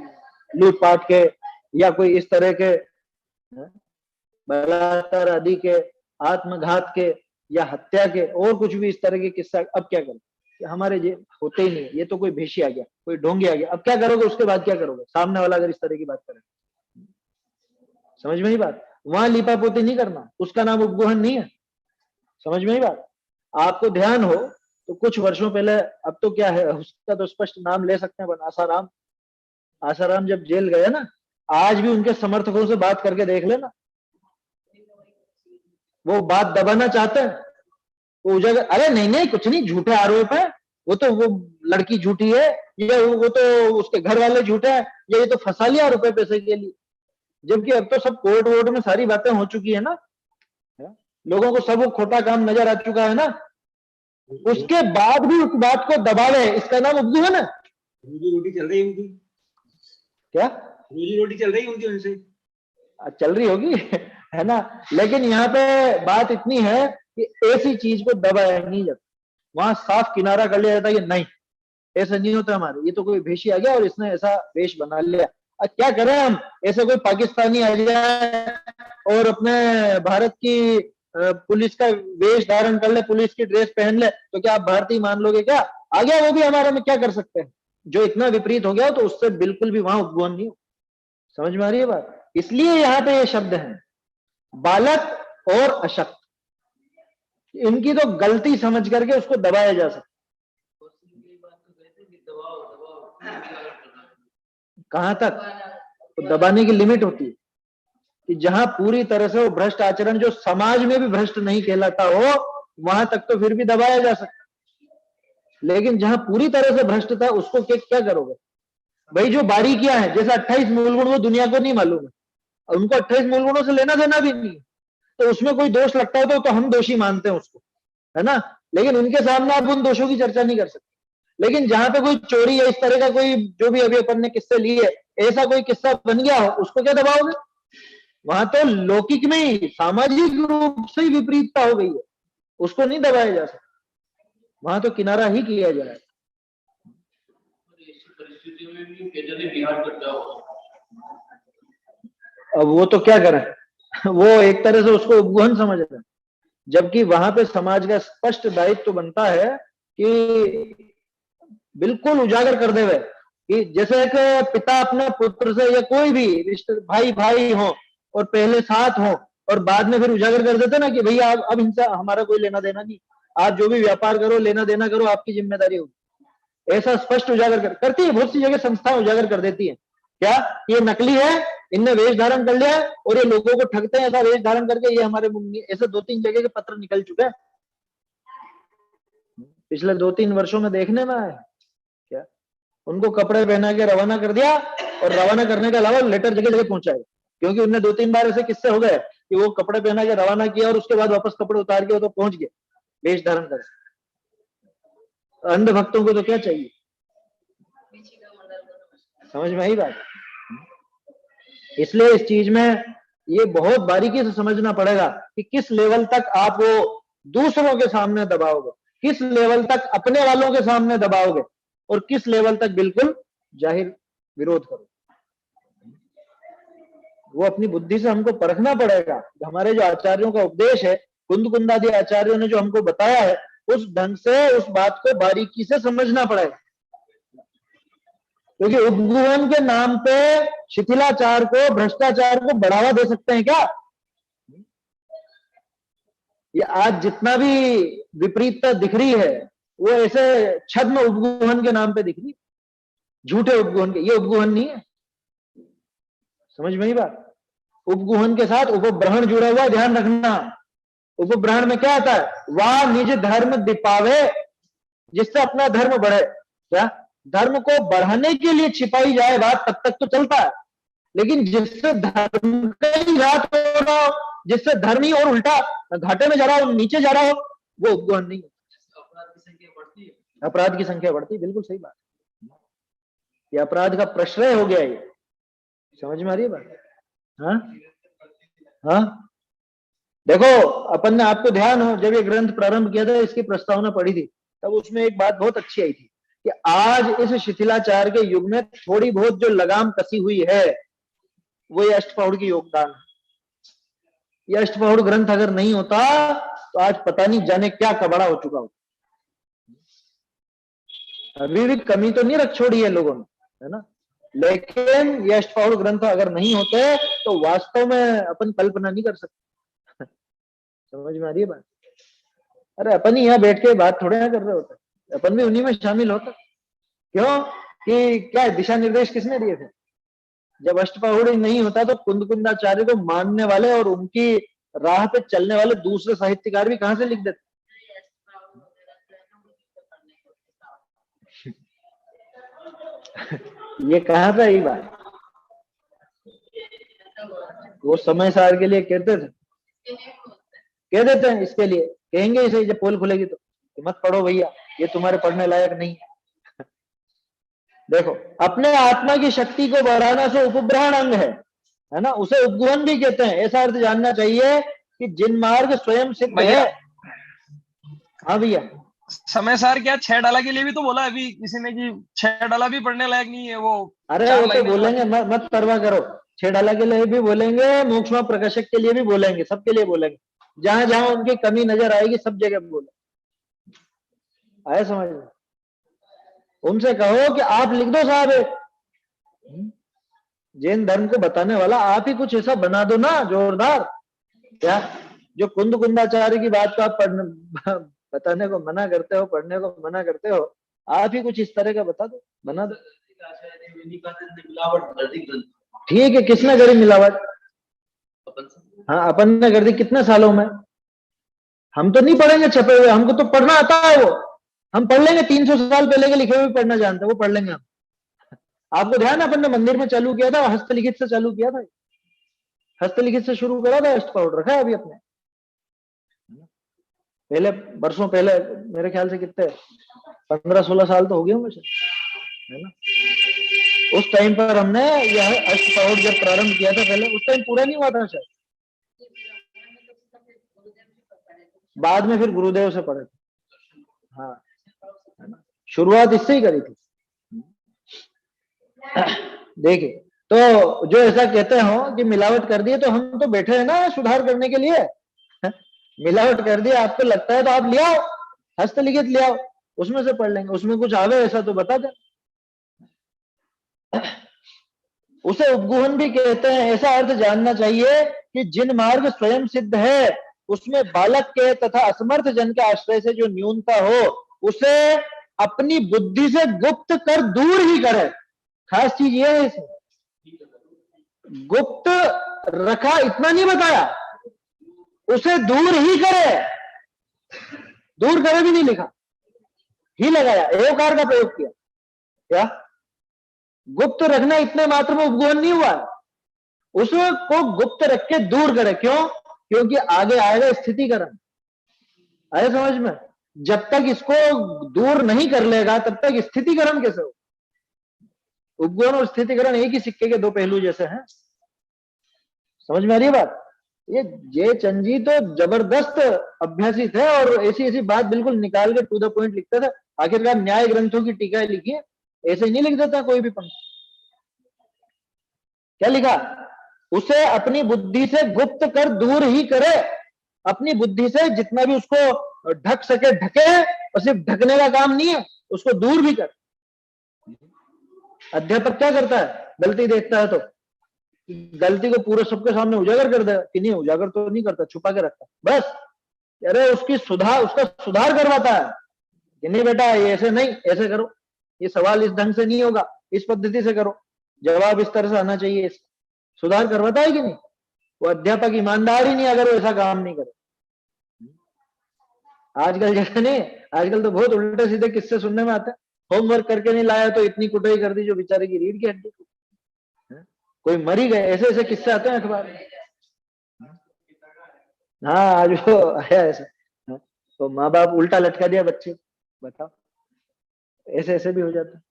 लूटपाट के, या कोई इस तरह के बलात्कार आदि के, आत्मघात के, या हत्या के, और कुछ भी इस तरह के किस्सा। अब क्या करें कि हमारे ये होते ही नहीं, ये तो कोई भेषी आ गया, कोई ढोंगी आ गया, अब क्या करोगे? उसके बाद क्या करोगे सामने वाला अगर इस तरह की बात करे? समझ में ही बात? वहां लिपापोती नहीं करना, उसका नाम उपगोहन नहीं है। समझ में ही बात? आपको ध्यान हो तो कुछ वर्षों पहले, अब तो क्या है उसका तो स्पष्ट नाम ले सकते हैं, आसाराम। आसाराम जब जेल गए ना, आज भी उनके समर्थकों से बात करके देख लेना, वो बात दबाना चाहते हैं, वो उजागर, अरे नहीं नहीं कुछ नहीं, झूठे आरोप है, वो लड़की झूठी है, या वो तो उसके घर वाले झूठे हैं, या ये तो फंसा लिया रुपए पैसे के लिए। जबकि अब तो सब कोर्ट वोर्ट में सारी बातें हो चुकी है ना, लोगों को सब वो खोटा काम नजर आ चुका है ना, उसके बाद भी उस बात को दबावे, इसका नाम उपगोहन है। रोजी रोटी चल रही उनकी, क्या रोजी रोटी चल रही उनकी उनसे, चल रही होगी है ना। लेकिन यहाँ पे बात इतनी है कि ऐसी चीज को दबाया नहीं जाता, वहां साफ किनारा कर लिया जाता है कि नहीं ऐसा नहीं होता हमारे, ये तो कोई भेषी आ गया और इसने ऐसा वेश बना लिया। अब क्या करें हम, ऐसे कोई पाकिस्तानी आ जाए और अपने भारत की पुलिस का वेश धारण कर ले, पुलिस की ड्रेस पहन ले, तो क्या आप भारतीय मान लोगे? क्या आ गया वो भी हमारे में, क्या कर सकते हैं? जो इतना विपरीत हो गया तो उससे बिल्कुल भी वहां उपगोहन नहीं हो। समझ में आ रही है बात? इसलिए यहाँ पे ये शब्द है बालक और अशक्त, इनकी तो गलती समझ करके उसको दबाया जा सकता। कहां तक? तो दबाने की लिमिट होती है कि जहां पूरी तरह से वो भ्रष्ट आचरण जो समाज में भी भ्रष्ट नहीं कहलाता हो, वहां तक तो फिर भी दबाया जा सकता। लेकिन जहां पूरी तरह से भ्रष्ट था उसको क्या करोगे भाई? जो बारीकियां हैं, जैसे 28 मूल गुण वो दुनिया को नहीं मालूम है, उनको 28 मूल गुणों से लेना देना भी नहीं है, तो उसमें कोई दोष लगता है तो हम दोषी मानते हैं उसको, है ना। लेकिन उनके सामने आप उन दोषों की चर्चा नहीं कर सकते। लेकिन जहां पे कोई चोरी या इस तरह का कोई, जो भी अभी अपन ने किस्से लिए, ऐसा कोई किस्सा बन गया हो, उसको क्या दबाओगे? वहां तो लौकिक में ही सामाजिक रूप से ही विपरीतता हो गई है, उसको नहीं दबाया जा सकता, वहां तो किनारा ही किया जाए। अब वो तो क्या करें वो एक तरह से उसको उपगोहन समझ रहे हैं, जबकि वहां पे समाज का स्पष्ट दायित्व तो बनता है कि बिल्कुल उजागर कर देवे कि जैसे एक पिता अपने पुत्र से, या कोई भी रिश्ते भाई भाई हो और पहले साथ हो और बाद में फिर उजागर कर देते ना कि भैया अब इनसे हमारा कोई लेना देना नहीं, आप जो भी व्यापार करो, लेना देना करो, आपकी जिम्मेदारी होगी। ऐसा स्पष्ट उजागर करती है, बहुत सी जगह संस्था उजागर कर देती है क्या ये नकली है, इनने वेश धारण कर लिया है और ये लोगों को ठगते हैं ऐसा वेश धारण करके, ये हमारे मुंह। ऐसे 2-3 जगह के पत्र निकल चुके हैं पिछले 2-3 वर्षों में, देखने में आए क्या। उनको कपड़े पहना के रवाना कर दिया और रवाना करने के अलावा लेटर जगह जगह पहुंचाएगा, क्योंकि उनने 2-3 बार ऐसे किस्से हो गए कि वो कपड़े पहना के रवाना किया और उसके बाद वापस कपड़े उतार के वो तो पहुंच गए वेश धारण कर। अंध भक्तों को तो क्या चाहिए? समझ में आई बात? इसलिए इस चीज में ये बहुत बारीकी से समझना पड़ेगा कि किस लेवल तक आप वो दूसरों के सामने दबाओगे, किस लेवल तक अपने वालों के सामने दबाओगे, और किस लेवल तक बिल्कुल जाहिर विरोध करोगे। वो अपनी बुद्धि से हमको परखना पड़ेगा। हमारे जो आचार्यों का उपदेश है, कुंद कुंदादि आचार्यों ने जो हमको बताया है, उस ढंग से उस बात को बारीकी से समझना पड़ेगा, क्योंकि उपगोहन के नाम पे शिथिलाचार को, भ्रष्टाचार को बढ़ावा दे सकते हैं क्या? ये आज जितना भी विपरीतता दिख रही है वो ऐसे छद्म उपगोहन के नाम पे दिख रही है, झूठे उपगोहन के। ये उपगोहन नहीं है, समझ में ही बात? उपगोहन के साथ उपब्रहण जुड़ा हुआ, ध्यान रखना। उपब्रहण में क्या आता है? वह निज धर्म दिपावे, जिससे अपना धर्म बढ़े। क्या धर्म को बढ़ाने के लिए छिपाई जाए बात, तब तक तो चलता है, लेकिन जिससे धर्म का ही घात हो रहा हो, जिससे धर्म ही और उल्टा घाटे में जा रहा हो, नीचे जा रहा हो, वो उपगोहन नहीं है। अपराध की संख्या बढ़ती है, अपराध की संख्या बढ़ती है, बिल्कुल सही बात। ये अपराध का प्रश्रय हो गया, ये समझ में आ रही है बात? हाँ हाँ, देखो अपन ने, आपको ध्यान हो जब ये ग्रंथ प्रारंभ किया था इसकी प्रस्तावना पढ़ी थी, तब उसमें एक बात बहुत अच्छी आई थी कि आज इस शिथिलाचार के युग में थोड़ी बहुत जो लगाम कसी हुई है वो ये अष्टपहड़ की योगदान है। ये अष्टपहड़ ग्रंथ अगर नहीं होता तो आज पता नहीं जाने क्या कबाड़ा हो चुका होता। अभी भी कमी तो नहीं रख छोड़ी है लोगों ने, है ना, लेकिन ये अष्टपहड़ ग्रंथ अगर नहीं होते तो वास्तव में अपन कल्पना नहीं कर सकते। समझ में आ रही है बात? अरे अपन ही यहाँ बैठ के बात थोड़े ना कर रहे होते, अपन भी उन्हीं में शामिल होता। क्यों कि क्या दिशा निर्देश किसने दिए थे? जब अष्टपहड़ नहीं होता तो कुंदकुंदाचार्य को मानने वाले और उनकी राह पे चलने वाले दूसरे साहित्यकार भी कहां से लिख देते? ये कहां पे आई बात? वो समय सार के लिए कहते थे, कह देते हैं इसके लिए, कहेंगे इसे जब पोल खुलेगी तो मत पढ़ो भैया, ये तुम्हारे पढ़ने लायक नहीं है। देखो, अपने आत्मा की शक्ति को बढ़ाना से उपग्रहण अंग है ना, उसे उपगुहन भी कहते हैं। ऐसा अर्थ जानना चाहिए कि जिन मार्ग स्वयं सिद्ध है। हाँ भैया, समय सार क्या 6 डाला के लिए भी तो बोला अभी किसी ने कि 6 डाला भी पढ़ने लायक नहीं है वो। अरे वो तो बोलेंगे, मत परवाह करो, 6 डाला के लिए भी बोलेंगे, मोक्षमा प्रकाशक के लिए भी बोलेंगे, सबके लिए बोलेंगे। जहां जहां उनकी कमी नजर आएगी सब जगह बोले। आया समझ में? उनसे कहो कि आप लिख दो साहब, जैन धर्म को बताने वाला आप ही कुछ ऐसा बना दो ना जोरदार। क्या जो कुंदकुंदाचार्य की बात को आप बताने को मना करते हो, पढ़ने को मना करते हो, आप ही कुछ इस तरह का बता दो, बना दो। ठीक है, किसने करी मिलावट? हाँ, अपन ने कर दी। कितने सालों में? हम तो नहीं पढ़ेंगे छपे हुए, हमको तो पढ़ना आता है। वो हम पढ़ लेंगे, 300 साल पहले के लिखे हुए पढ़ना जानते हैं, वो पढ़ लेंगे हम। आपको ध्यान है अपन ने मंदिर में चालू किया था, हस्तलिखित से चालू किया था, हस्तलिखित से शुरू करा था, अष्टपहड़ रखा है अभी अपने। पहले वर्षों पहले मेरे ख्याल से कितने 15-16 साल तो हो गए होंगे, है ना। उस टाइम पर हमने यह अष्टपहड़ जब प्रारंभ किया था, पहले उस टाइम पूरा नहीं हुआ था शायद, बाद में फिर गुरुदेव से पढ़े थे। हाँ, है ना, शुरुआत इससे ही करी थी। देखिए, तो जो ऐसा कहते हो कि मिलावट कर दी, तो हम तो बैठे हैं ना सुधार करने के लिए। मिलावट कर दी, आपको लगता है तो आप ले आओ, हस्तलिखित ले आओ, उसमें से पढ़ लेंगे, उसमें कुछ आवे ऐसा तो बता दें। उसे उपगुहन भी कहते हैं। ऐसा अर्थ जानना चाहिए कि जिन मार्ग स्वयं सिद्ध है उसमें बालक के तथा असमर्थ जन के आश्रय से जो न्यूनता हो उसे अपनी बुद्धि से गुप्त कर दूर ही करे। खास चीज ये है इसमें, गुप्त रखा इतना नहीं बताया, उसे दूर ही करे। दूर करे भी नहीं लिखा, ही लगाया, एवकार का प्रयोग किया। क्या गुप्त रखना इतने मात्र में उपगुहन नहीं हुआ है, उसको गुप्त रख के दूर करे। क्यों? क्योंकि आगे आएगा स्थितिकरण। आया समझ में? जब तक इसको दूर नहीं कर लेगा तब तक स्थितिकरण कैसे हो? उपगुहन और स्थितिकरण एक ही सिक्के के दो पहलू जैसे हैं। समझ में आ रही है बात? ये जय चंद जी तो जबरदस्त अभ्यासी थे और ऐसी ऐसी बात बिल्कुल निकाल के टू द पॉइंट लिखते थे। आखिरकार न्याय ग्रंथों की टीका लिखी है, ऐसे ही नहीं लिख देता कोई भी पंक्ति। क्या लिखा? उसे अपनी बुद्धि से गुप्त कर दूर ही करे। अपनी बुद्धि से जितना भी उसको ढक सके ढके, और सिर्फ ढकने का काम नहीं है, उसको दूर भी कर। अध्यापक क्या करता है? गलती देखता है तो गलती को पूरे सबके सामने उजागर कर देगा कि नहीं? उजागर तो नहीं करता, छुपा के रखता बस। अरे उसका सुधार करवाता है कि नहीं बेटा ये ऐसे नहीं, ऐसे करो, ये सवाल इस ढंग से नहीं होगा, इस पद्धति से करो, जवाब इस तरह से आना चाहिए। सुधार करवाता है कि नहीं? वो अध्यापक ईमानदार ही नहीं अगर वो ऐसा काम नहीं करे। आजकल जैसे नहीं, आजकल तो बहुत उल्टे सीधे किस्से सुनने में आते हैं। होमवर्क करके नहीं लाया तो इतनी कुटाई कर दी जो बेचारे की रीढ़ की हड्डी, कोई मरी गए, ऐसे ऐसे किस्से आते हैं अखबार में। हाँ, आज वो आया ऐसा, तो माँ बाप उल्टा लटका दिया बच्चे, बताओ, ऐसे ऐसे भी हो जाता है।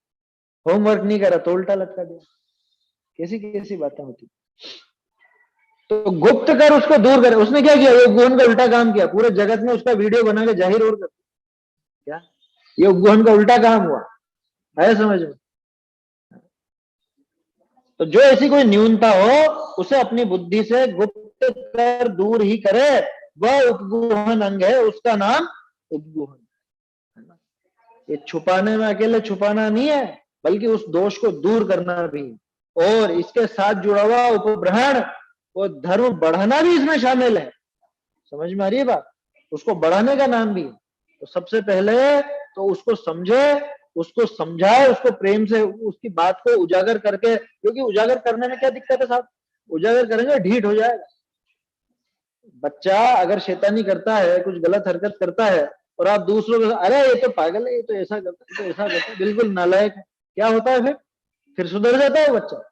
होमवर्क नहीं करा तो उल्टा लटका दिया, कैसी कैसी बातें होती। तो गुप्त कर, उसको दूर करे। उसने क्या किया? वो गुण का उल्टा काम किया, पूरे जगत में उसका वीडियो बना के जाहिर और कर क्या ये उपगोहन का उल्टा काम हुआ है, समझ में। तो जो ऐसी कोई न्यूनता हो उसे अपनी बुद्धि से गुप्त कर दूर ही करे, वह उपगोहन अंग है, उसका नाम उपगोहन है ना। ये छुपाने में अकेले छुपाना नहीं है, बल्कि उस दोष को दूर करना भी है। और इसके साथ जुड़ा हुआ उपब्रहण, वो धर्म बढ़ाना भी इसमें शामिल है। समझ में आ रही है बात? उसको बढ़ाने का नाम भी है। तो सबसे पहले तो उसको समझे, उसको समझाए, उसको प्रेम से उसकी बात को उजागर करके, क्योंकि उजागर करने में क्या दिक्कत है साहब, उजागर करेंगे ढीठ हो जाएगा। बच्चा अगर शैतानी करता है, कुछ गलत हरकत करता है, और आप दूसरों को अरे ये तो पागल है, ये तो ऐसा करता है, तो ऐसा करता है, बिल्कुल नालायक है, क्या होता है फिर सुधर जाता है बच्चा।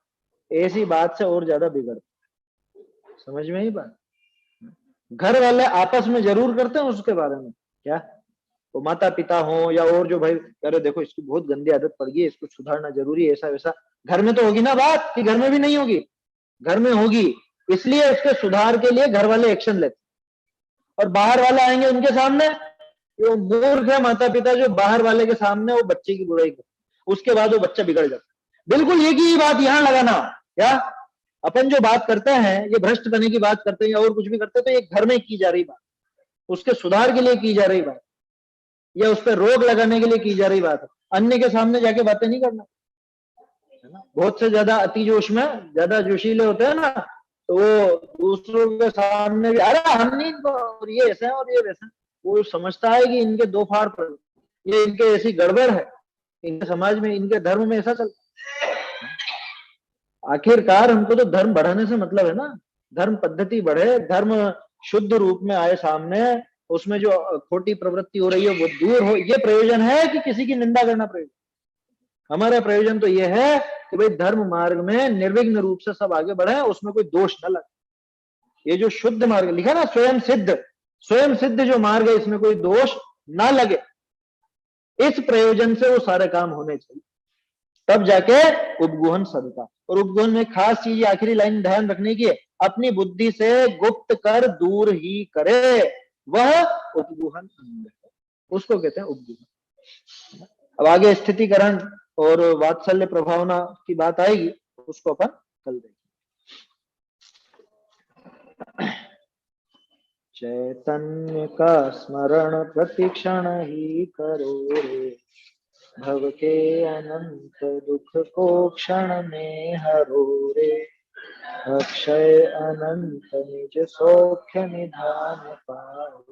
ऐसी बात से और ज्यादा बिगड़ता। समझ में ही बात? घर वाले आपस में जरूर करते हैं उसके बारे में, क्या वो माता पिता हो या और जो भाई, अरे देखो इसकी बहुत गंदी आदत पड़ गई है, इसको सुधारना जरूरी है, ऐसा वैसा। घर में तो होगी ना बात, कि घर में भी नहीं होगी? घर में होगी, इसलिए उसके सुधार के लिए घर वाले एक्शन लेते। और बाहर वाले आएंगे उनके सामने, वो मूर्ख है माता पिता जो बाहर वाले के सामने वो बच्चे की बुराई करते, उसके बाद वो बच्चा बिगड़ जाता। बिल्कुल एक ही बात यहाँ लगाना, क्या अपन जो बात करते हैं, ये भ्रष्ट बने की बात करते हैं या और कुछ भी करते हैं, तो ये घर में की जा रही बात, उसके सुधार के लिए की जा रही बात, या उस पर रोक लगाने के लिए की जा रही बात है। अन्य के सामने जाके बातें नहीं करना, है ना। बहुत से ज्यादा अति जोश में ज्यादा जोशीले होते हैं ना, तो वो दूसरों के सामने भी अरे हम नहीं, और ये ऐसा है और ये वैसा है। वो समझता है कि इनके दो फाड़ पड़, ये इनके ऐसी गड़बड़ है, इनके समाज में, इनके धर्म में ऐसा चलता। आखिरकार हमको तो धर्म बढ़ाने से मतलब है ना, धर्म पद्धति बढ़े, धर्म शुद्ध रूप में आए सामने, उसमें जो खोटी प्रवृत्ति हो रही है वो दूर हो। ये प्रयोजन है कि किसी की निंदा करना प्रयोजन? हमारा प्रयोजन तो ये है कि भाई धर्म मार्ग में निर्विघ्न रूप से सब आगे बढ़े, उसमें कोई दोष न लगे। ये जो शुद्ध मार्ग लिखा ना, स्वयं सिद्ध जो मार्ग है, इसमें कोई दोष ना लगे, इस प्रयोजन से वो सारे काम होने चाहिए, तब जाके उपगोहन सदता। और उपगोहन में खास चीज, आखिरी लाइन ध्यान रखने की है, अपनी बुद्धि से गुप्त कर दूर ही करे, वह उपगोहन अंग है, उसको कहते हैं उपगोहन। अब आगे स्थितिकरण और वात्सल्य प्रभावना की बात आएगी, उसको अपन कल देखेंगे। चैतन्य का स्मरण प्रतिक्षण ही करो रे, भव के अनंत दुख को क्षण में हरो रे, अक्षय अनंत निज सौख्य निधान पाओ,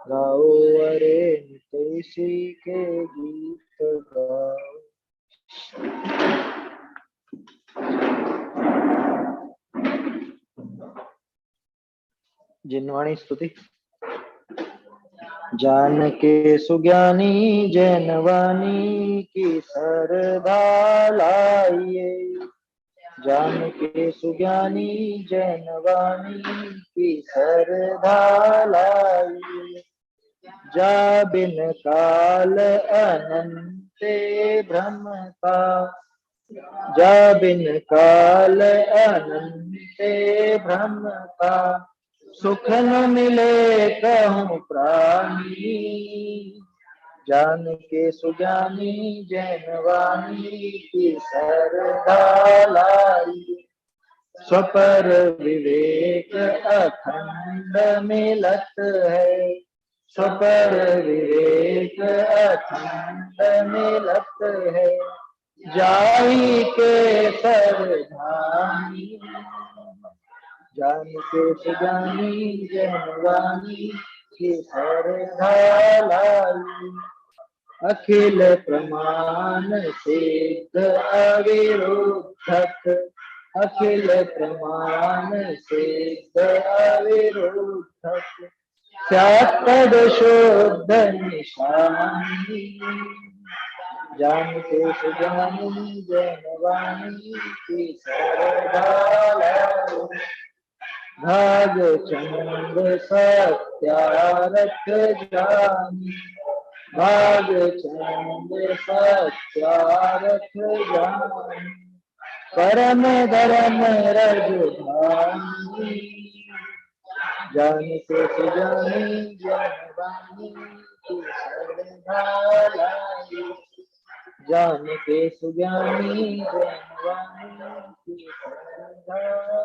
गाओ अरे नितेशी के गीत गाओ। जिनवाणी स्तुति। जान के सुज्ञानी जैनवानी की सरधा लाइए, जान के सुज्ञानी जैनवानी की सरधा लाइए, जा बिन काल अनंते भ्रम का, जा बिन काल अनंते भ्रम का, सुख न मिले कहूँ प्राणी, जान के सुज्ञानी जैनवाणी की सरधा लाई, स्वपर विवेक अखंड मिलत है, स्वपर विवेक अखंड मिलत है, जाई के सरधानी, जान के सुजानी जैनवानी की सरधा लाई, अखिल प्रमाण सिद्ध अविरुद्धक, अखिल प्रमाण सिद्ध अविरुद्धक, सत्पद शुद्ध निशानी, जान के सुजानी जैनवानी की सरधा लाई, भाग चंद सत्यारथ जानी, भाग चंद सत्यारथ जानी, परम धर्म रजधानी, जान के सुजानी जैनवानी की श्रद्धा लागी, जान के सुज्ञानी जैन वाणी की श्रद्धा